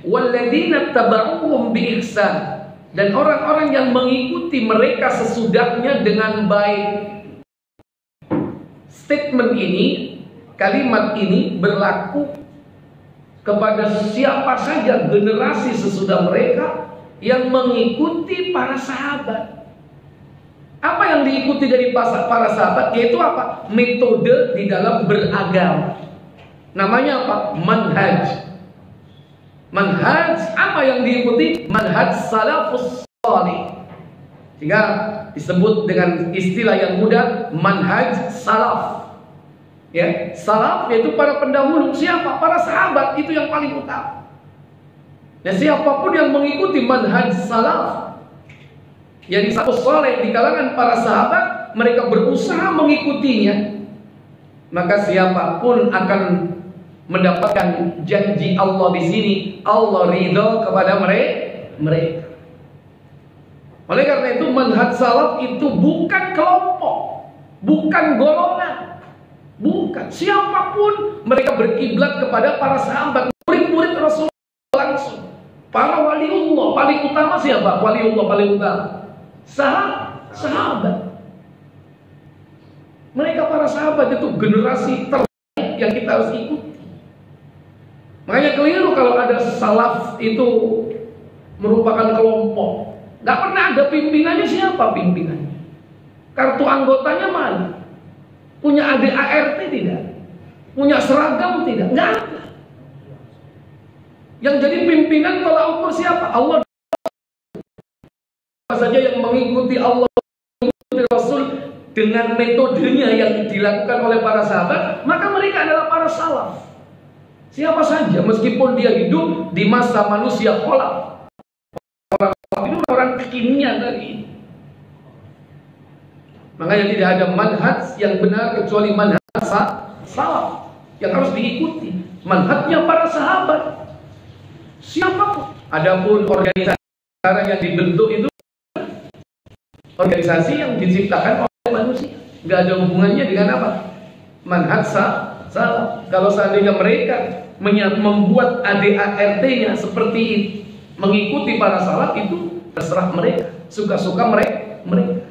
Walladzina tabauhum bi ihsan. Dan orang-orang yang mengikuti mereka sesudahnya dengan baik. Statement ini, kalimat ini berlaku kepada siapa saja generasi sesudah mereka yang mengikuti para sahabat. Apa yang diikuti dari para sahabat? Yaitu apa? Metode di dalam beragama. Namanya apa? Manhaj. Manhaj apa yang diikuti? Manhaj salafus salih. Sehingga disebut dengan istilah yang mudah, manhaj salaf. Ya, salaf yaitu para pendahulu. Siapa? Para sahabat, itu yang paling utama. Nah, siapapun yang mengikuti manhaj salaf, yang salafus salih di kalangan para sahabat, mereka berusaha mengikutinya, maka siapapun akan mendapatkan janji Allah di sini. Allah ridho kepada mereka. Oleh karena itu manhaj salaf itu bukan kelompok, bukan golongan, bukan. Siapapun mereka berkiblat kepada para sahabat, murid-murid Rasulullah langsung. Para waliullah paling utama siapa? Waliullah paling utama sahabat. Mereka para sahabat itu generasi terbaik yang kita harus ikuti. Makanya keliru kalau ada salaf itu merupakan kelompok. Gak pernah ada pimpinannya. Siapa pimpinannya? Kartu anggotanya mana? Punya ADART tidak? Punya seragam tidak? Gak ada. Yang jadi pimpinan tolak ukur siapa? Allah. Siapa saja yang mengikuti Allah, mengikuti Rasul dengan metodenya yang dilakukan oleh para sahabat, maka mereka adalah para salaf. Siapa saja, meskipun dia hidup di masa manusia kholaf. Orang itu orang kekinian tadi. Makanya tidak ada manhaj yang benar kecuali manhaj salaf yang harus diikuti. Manhajnya para sahabat. Siapapun. Adapun organisasi sekarang yang dibentuk itu organisasi yang diciptakan oleh manusia, nggak ada hubungannya dengan apa? Manhaj salaf. Kalau seandainya mereka membuat ADART-nya seperti itu, mengikuti para salaf, itu terserah mereka, suka-suka mereka.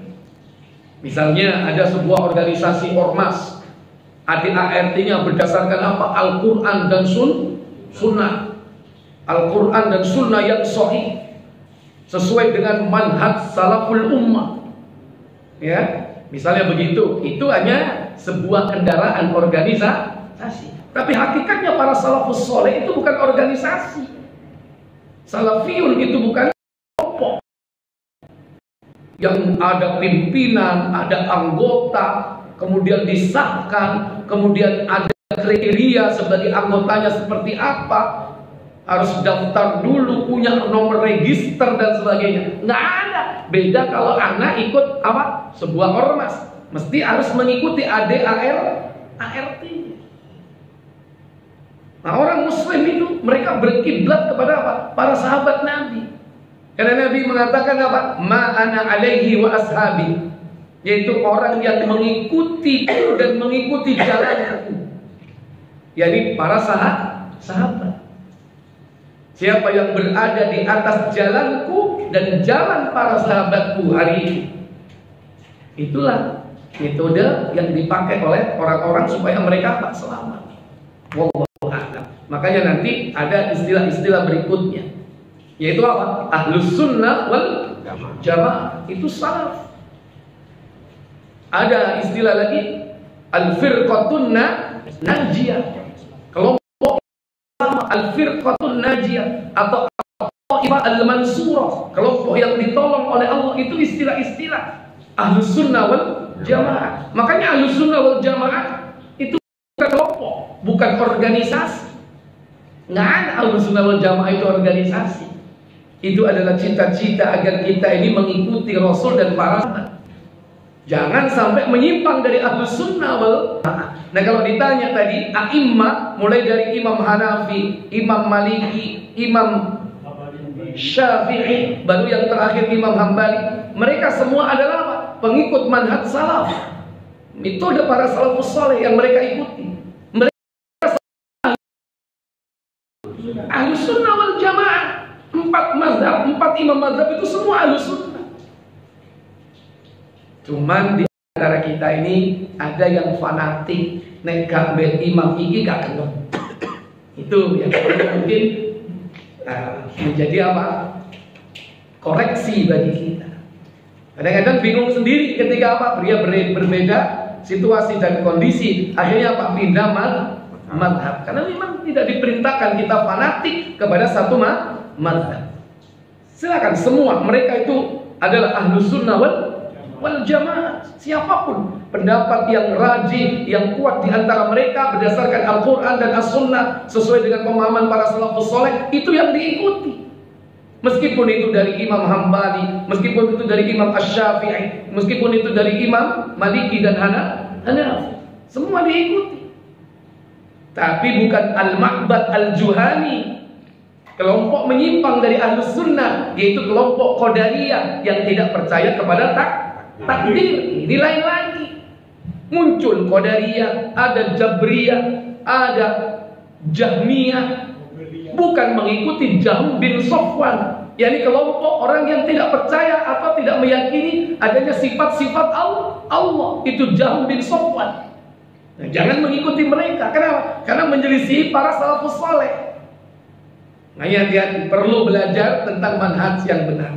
Misalnya ada sebuah organisasi ormas, ADART-nya berdasarkan apa? Al-Quran dan Sunnah. Al-Quran dan Sunnah yang sahih, sesuai dengan manhaj salaful ummah. Ya, misalnya begitu, itu hanya sebuah kendaraan organisasi. Tapi hakikatnya para salafus soleh itu bukan organisasi. Salafiyun itu bukan kelompok yang ada pimpinan, ada anggota, kemudian disahkan, kemudian ada kriteria sebagai anggotanya seperti apa, harus daftar dulu, punya nomor register dan sebagainya. Nggak ada. Beda kalau anak ikut apa? Sebuah ormas, mesti harus mengikuti ADART. Nah, orang muslim itu mereka berkiblat kepada apa? Para sahabat Nabi. Karena Nabi mengatakan apa? Ma ana alaihi wa ashabi, yaitu orang yang mengikuti dan mengikuti jalanku, yakni para sahabat. Siapa yang berada di atas jalanku dan jalan para sahabatku hari ini, itulah metode yang dipakai oleh orang-orang supaya mereka selamat. Wallahu a'lam. Makanya nanti ada istilah-istilah berikutnya, yaitu apa? Ahlus sunnah wal jamaah, itu salaf. Ada istilah lagi, al-firqatun najiyah, kelompok al-firqatun najiyah, atau al-mansurah, kelompok yang ditolong oleh Allah. Itu istilah-istilah Ahlus Sunnah wal Jamaah. Makanya Ahlus Sunnah wal Jamaah itu bukan kelompok, bukan organisasi. Nggak ada Ahlus Sunnah wal Jamaah itu organisasi. Itu adalah cita-cita agar kita ini mengikuti Rasul dan para sahabat. Jangan sampai menyimpang dari Ahlus Sunnah wal Jamaah. Nah, kalau ditanya tadi a'immah, mulai dari Imam Hanafi, Imam Maliki, Imam Syafi'i, baru yang terakhir Imam Hambali, mereka semua adalah apa? Pengikut manhaj salaf. Metode para salafus saleh yang mereka ikuti. Mereka Ahlus Sunnah wal Jamaah. 4 imam mazhab itu semua Ahlus Sunnah. Cuman di antara kita ini ada yang fanatik, nek gak ben imam iki gak gelem. Itu yang mungkin menjadi apa? Koreksi bagi kita. Kadang-kadang bingung sendiri ketika apa? Pria berbeda situasi dan kondisi, akhirnya apa? Pindah madhab. Karena memang tidak diperintahkan kita fanatik kepada satu madhab. Silakan semua, mereka itu adalah Ahlus Sunnah wal Jamaah. Siapapun pendapat yang rajih, yang kuat di antara mereka berdasarkan Al-Quran dan As-Sunnah sesuai dengan pemahaman para salafus soleh, itu yang diikuti. Meskipun itu dari Imam Hambali, meskipun itu dari Imam Asy-Syafi'i, meskipun itu dari Imam Maliki dan Hanafi, semua diikuti. Tapi bukan Al-Ma'bad Al-Juhani, kelompok menyimpang dari Ahlus Sunnah, yaitu kelompok Qadariyah yang tidak percaya kepada takdir. Ini lain lagi. Muncul Qadariyah, ada Jabriyah, ada Jahmiyah, bukan mengikuti Jahm bin Safwan, yakni kelompok orang yang tidak percaya atau tidak meyakini adanya sifat-sifat Allah. Itu Jahm bin Safwan. Nah, jangan mengikuti mereka. Kenapa? Karena menyelisih para salafus saleh. Nah, hati-hati, perlu belajar tentang manhaj yang benar.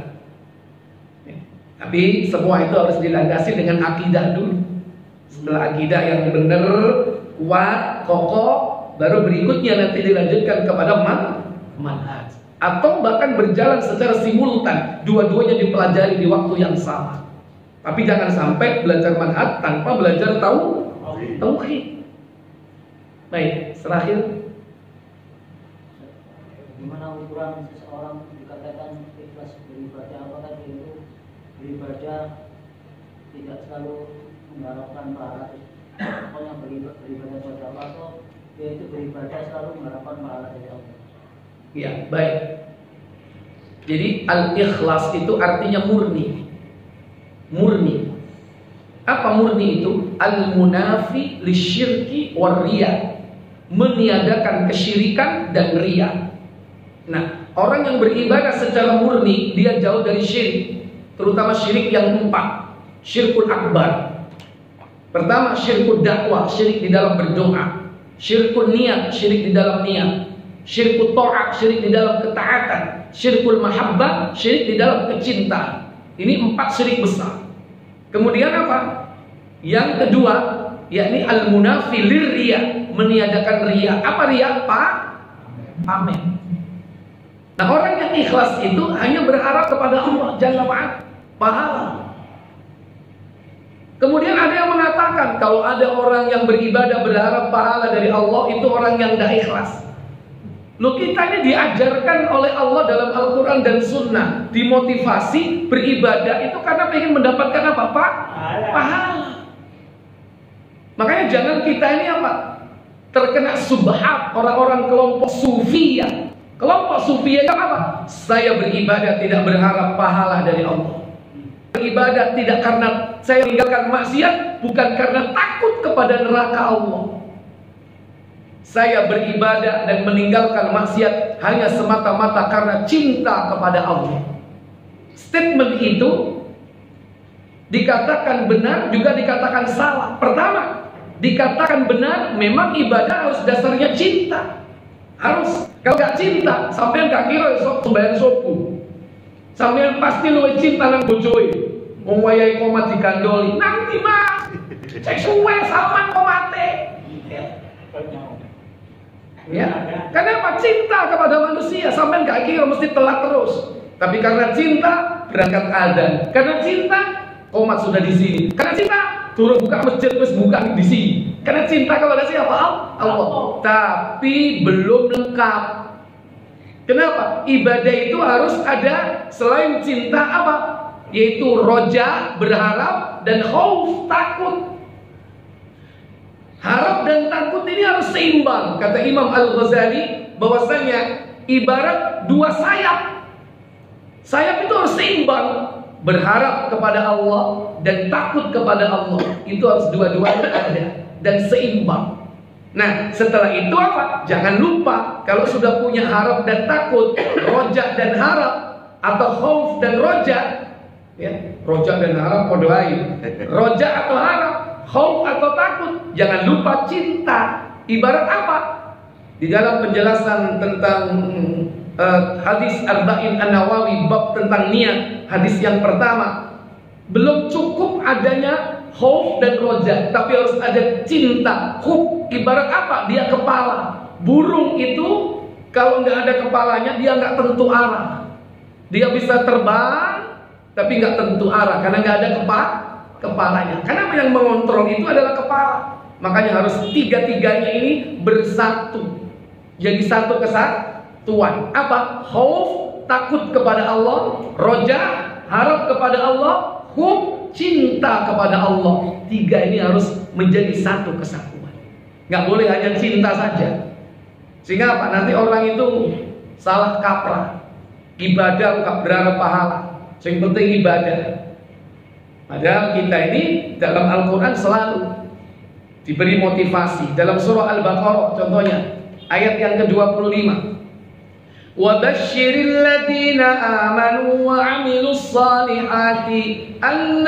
Tapi semua itu harus dilandasi dengan akidah dulu. Setelah akidah yang benar, kuat, kokoh, baru berikutnya nanti dilanjutkan kepada manhaj. Atau bahkan berjalan secara simultan, dua-duanya dipelajari di waktu yang sama. Tapi jangan sampai belajar manhaj tanpa belajar tauhid. Baik, terakhir. Gimana ukuran seseorang dikatakan ikhlas beribadah? Apakah dia itu beribadah tidak selalu mengharapkan pahala. Pokoknya beribadah kepada Allah atau dia itu beribadah selalu mengharapkan pahala dari Allah. Ya, baik. Jadi al-ikhlas itu artinya murni. Murni. Apa murni itu? Al-munafi lisyirki war riya. Meniadakan kesyirikan dan riya. Nah, orang yang beribadah secara murni, dia jauh dari syirik, terutama syirik yang 4. Syirkul akbar. Pertama, syirkul dakwah, syirik di dalam berdoa. Syirkul niat, syirik di dalam niat. Syirkul ta'ah, syirik di dalam ketaatan. Syirkul mahabbah, syirik di dalam kecintaan. Ini 4 syirik besar. Kemudian apa? Yang kedua, yakni al-munafi lirriya, meniadakan riya. Apa riya? Amin. Nah, orang yang ikhlas itu hanya berharap kepada Allah Jalla wa'ala pahala. Kemudian ada yang mengatakan kalau ada orang yang beribadah berharap pahala dari Allah, itu orang yang tidak ikhlas. Loh, kita ini diajarkan oleh Allah dalam Al-Quran dan Sunnah, dimotivasi beribadah itu karena ingin mendapatkan apa? Pahala. Makanya jangan kita ini apa? Terkena subhat orang-orang kelompok sufiyah. Kelompok sufiyah itu apa? Saya beribadah tidak berharap pahala dari Allah. Beribadah tidak karena saya meninggalkan maksiat, bukan karena takut kepada neraka Allah. Saya beribadah dan meninggalkan maksiat hanya semata-mata karena cinta kepada Allah. Statement itu dikatakan benar juga dikatakan salah. Pertama, dikatakan benar, memang ibadah harus dasarnya cinta. Harus. Kalau gak cinta, sampean gak kira sok sembahyang sopu. Sampean pasti luwih cinta nang bojoe. Wong wayahe komat digandoli. Nanti Mas. Seksual sampean komate. Ya. Kenapa? Cinta kepada manusia. Sampean gak kira mesti telat terus. Tapi karena cinta berangkat adzan. Karena cinta komat sudah di sini. Karena cinta turun buka masjid terus buka di sini. Karena cinta kepada siapa? Allah. Tapi belum lengkap. Kenapa? Ibadah itu harus ada selain cinta apa? Yaitu roja, berharap, dan khauf, takut. Harap dan takut ini harus seimbang. Kata Imam Al-Ghazali bahwasanya ibarat 2 sayap. Sayap itu harus seimbang. Berharap kepada Allah dan takut kepada Allah. Itu harus dua-duanya ada dan seimbang. Nah, setelah itu apa? Jangan lupa kalau sudah punya harap dan takut, roja dan harap, atau khauf dan roja, ya, roja dan harap kode lain. Roja atau harap, khauf atau takut, jangan lupa cinta. Ibarat apa? Di dalam penjelasan tentang hadis Arba'in An-Nawawi bab tentang niat, hadis yang pertama, belum cukup adanya khauf dan roja, tapi harus ada cinta. Khuf ibarat apa? Dia kepala. Burung itu kalau nggak ada kepalanya dia nggak tentu arah. Dia bisa terbang tapi nggak tentu arah karena nggak ada kepalanya. Karena yang mengontrol itu adalah kepala. Makanya harus tiga-tiganya ini bersatu. Jadi satu kesatuan. Apa? Khauf, takut kepada Allah. Roja, harap kepada Allah. Khuf, cinta kepada Allah. 3 ini harus menjadi satu kesatuan. Nggak boleh hanya cinta saja. Sehingga apa? Nanti orang itu salah kaprah. Ibadah bukan berharap pahala. Yang penting ibadah. Padahal kita ini dalam Al-Quran selalu diberi motivasi. Dalam surah Al-Baqarah contohnya ayat yang ke-25. وَبَشِّرِ الَّذِينَ آمَنُوا وَعَمِلُوا الصَّالِحَاتِ أَنَّ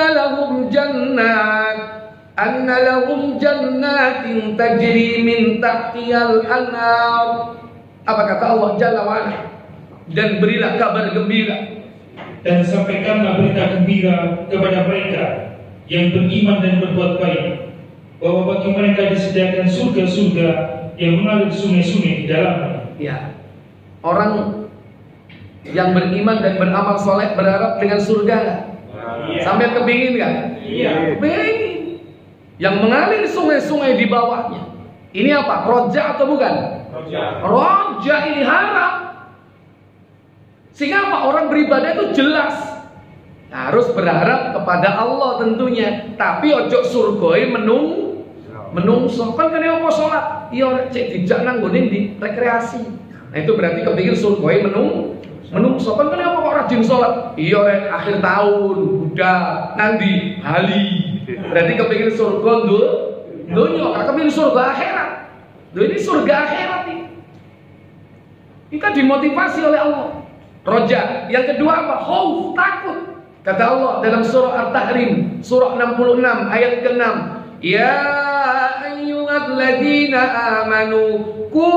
لَهُمْ جَنَّاتٍ تَجْرِي مِنْ تَحْتِهَا الْأَنْهَارُ. Apa kata Allah Jalla wa'ala? Dan berilah kabar gembira, dan sampaikanlah berita gembira kepada mereka yang beriman dan berbuat baik, bahwa bagi mereka disediakan surga-surga yang mengalir sungai-sungai di dalamnya. Ya. Orang yang beriman dan beramal soleh berharap dengan surga nggak? Iya. Sampai kepingin nggak? Iya. Kepingin. Yang mengalir sungai-sungai di bawahnya. Ini apa? Roja atau bukan? Roja. Roja ini harap. Sehingga apa? Orang beribadah itu jelas. Harus berharap kepada Allah tentunya. Tapi ojo surgoi menungso. Kan kene apa salat? Iya cek dijak nang nggone ndi rekreasi. Nah itu berarti kepikir surgoi menungso. Kan kene apa kok rajin salat? Iya rek akhir tahun, udah nanti Bali. Berarti kepikir surga dunia, kepikir surga akhirat. Ini surga akhirat nih. Kita dimotivasi oleh Allah. Roja. Yang kedua apa? Khauf, takut. Kata Allah dalam surah At-Tahrim, surah 66 ayat ke-6, ya ayyuhalladzina amanu qu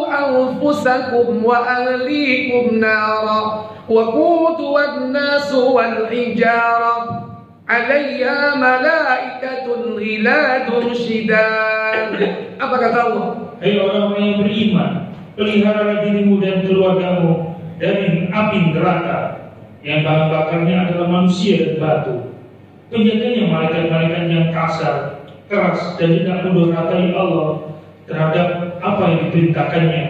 anfusakum wa ahlikum nara wa quduwan nasu wal hijara 'alayha malaikatun ghiladun shidad. Apa kata Allah? Hai orang-orang yang beriman, peliharalah dirimu dan keluargamu dari api neraka yang bahan bakarnya adalah manusia dan batu. Penjaganya malaikat-malaikat yang kasar, keras dan tidak mendurhakai Allah terhadap apa yang diperintahkannya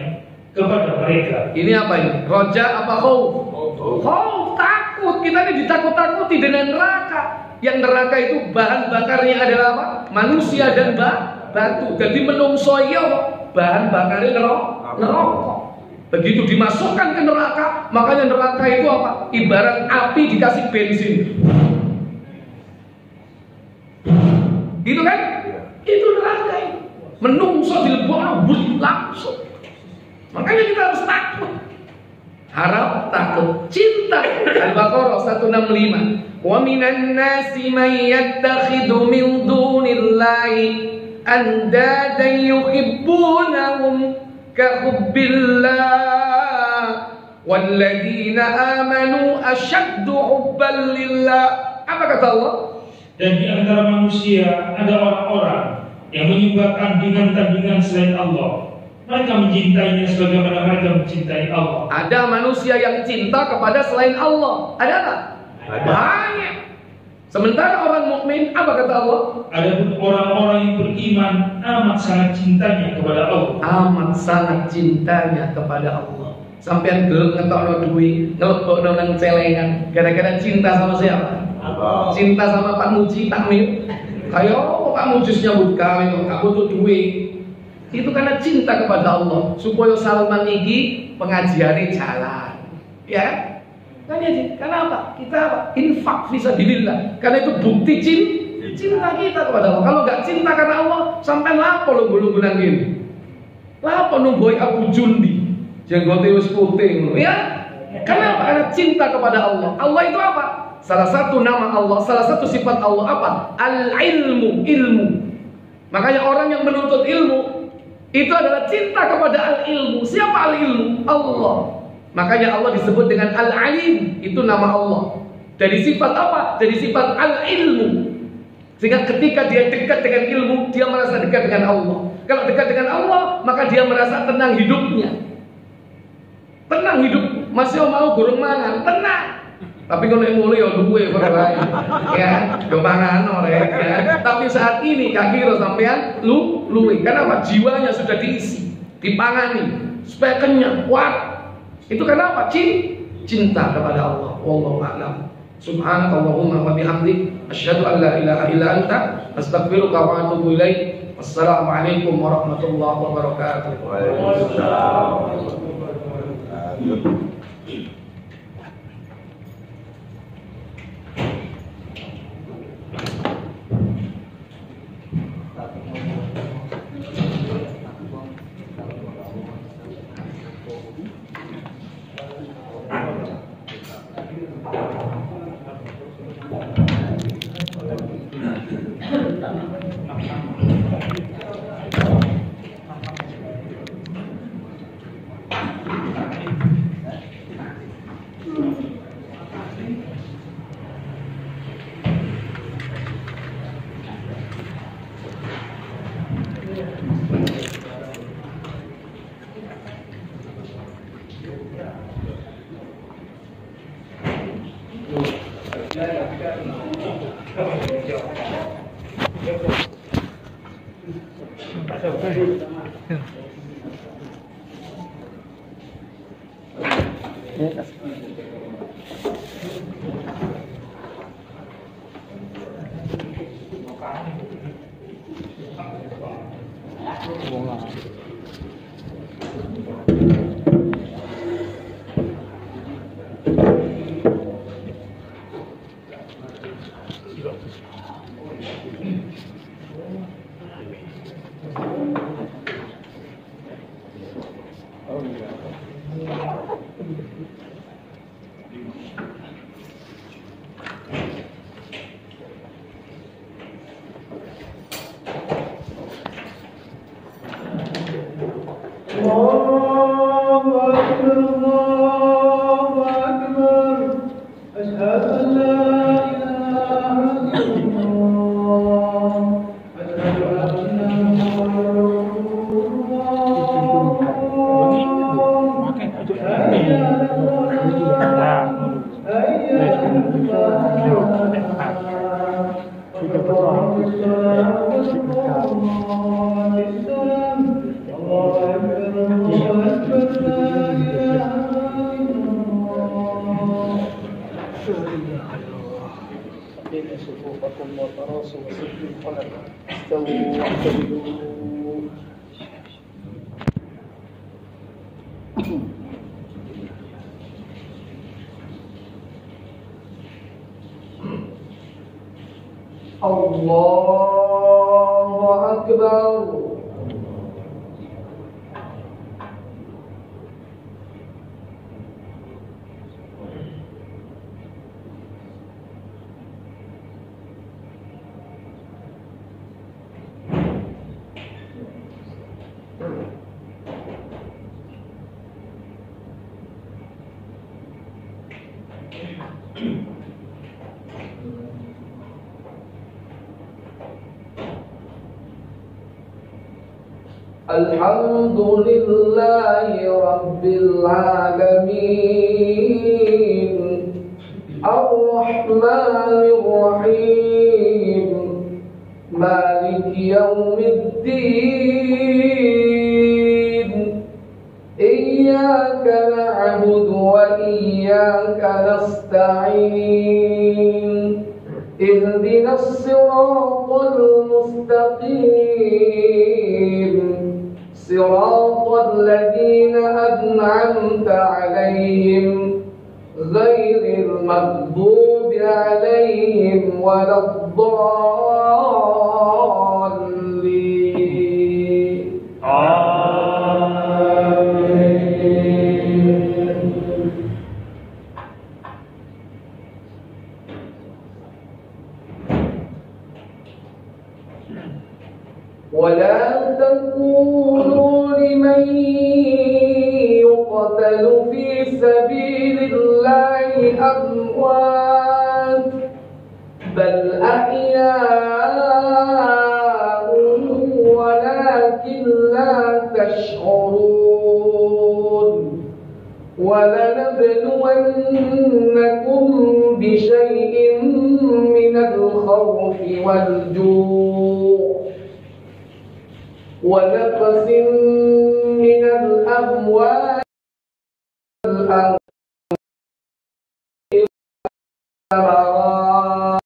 kepada mereka. Ini apa ini? Roja apa khauf? Khauf, takut. Kita ini ditakut-takuti dengan neraka. Yang neraka itu bahan bakarnya adalah apa? Manusia dan batu. Jadi menungso iya bahan bakarnya neraka. Begitu dimasukkan ke neraka, makanya neraka itu apa? Ibarat api dikasih bensin. Gitu kan? Itu neraka itu. Menungso dilebokno langsung. Makanya kita harus takut. Harap, takut, cinta. Al-Baqarah 165. Wa minan nasi man yattakhidhu min dunillahi andadan yuhibbunahum kahubbillah walladzina amanu asyaddu hubban lillah. Apa kata Allah? Dan di antara manusia ada orang-orang yang menyembah tandingan-tandingan selain Allah. Mereka mencintainya sebagaimana mereka mencintai Allah. Ada manusia yang cinta kepada selain Allah. Ada tak? Banyak. Sementara orang mukmin apa kata Allah? Adapun orang-orang yang beriman amat sangat cintanya kepada Allah. Amat sangat cintanya kepada Allah. Sampean gelem ngetokno duit, ngelebokno nang celengan gara-gara cinta sama siapa? Allah. Cinta sama Pak Muji, takmir. Kayak Pak Muji nyambut gawe kok gak butuh duit. Itu karena cinta kepada Allah supaya Salman iki pengajiannya jalan. Ya? Kan ya, karena apa? Kita apa? Infak fisabilillah. Karena itu bukti cinta kita kepada Allah. Kalau nggak cinta karena Allah, sampai lapo lo bulu bulan gini. Lapo numboi Abu Jundi, jenggote wis putih, ya? Kenapa? Karena cinta kepada Allah. Allah itu apa? Salah satu nama Allah, salah satu sifat Allah apa? Al-ilmu, ilmu. Makanya orang yang menuntut ilmu itu adalah cinta kepada al-ilmu. Siapa al-ilmu? Allah. Makanya Allah disebut dengan Al-Alim. Itu nama Allah. Dari sifat apa? Dari sifat Al-Ilmu. Sehingga ketika dia dekat dengan ilmu, dia merasa dekat dengan Allah. Kalau dekat dengan Allah, maka dia merasa tenang hidupnya. Tenang hidup. Masih mau gorong mangan, tenang. Tapi kalau mulai ya duwe ya, do mangan orek ya. Tapi saat ini kaki kira sampean luwe. Kenapa? Jiwanya sudah diisi, dipangani supaya kenyang, kuat. Itu kenapa? Cinta kepada Allah. Wallahu a'lam. Subhanakallahumma wa bihamdik asyhadu an la ilaha illa anta astaghfiruka wa atubu ilaik. Wassalamualaikum warahmatullahi wabarakatuh. Waalaikumsalam. Ya, Allahu Akbar. Alhamdulillahi Rabbil Alamin, Ar-Rahmanir Rahim, Maliki Yawmiddin. Iyyaka na'budu wa iyyaka nasta'in. Ihdinas siratal mustaqim, صراط الذين أنعمت عليهم غير المغضوب عليهم ولا الضالين. ولا تقولوا لمن يقتل في سبيل الله أموات بل أحياء ولكن لا تشعرون. ولنبلونكم بشيء من الخوف والجوع ونقص من الأموال والأنفس والثمرات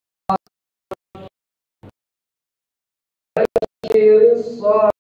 وبشر الصابرين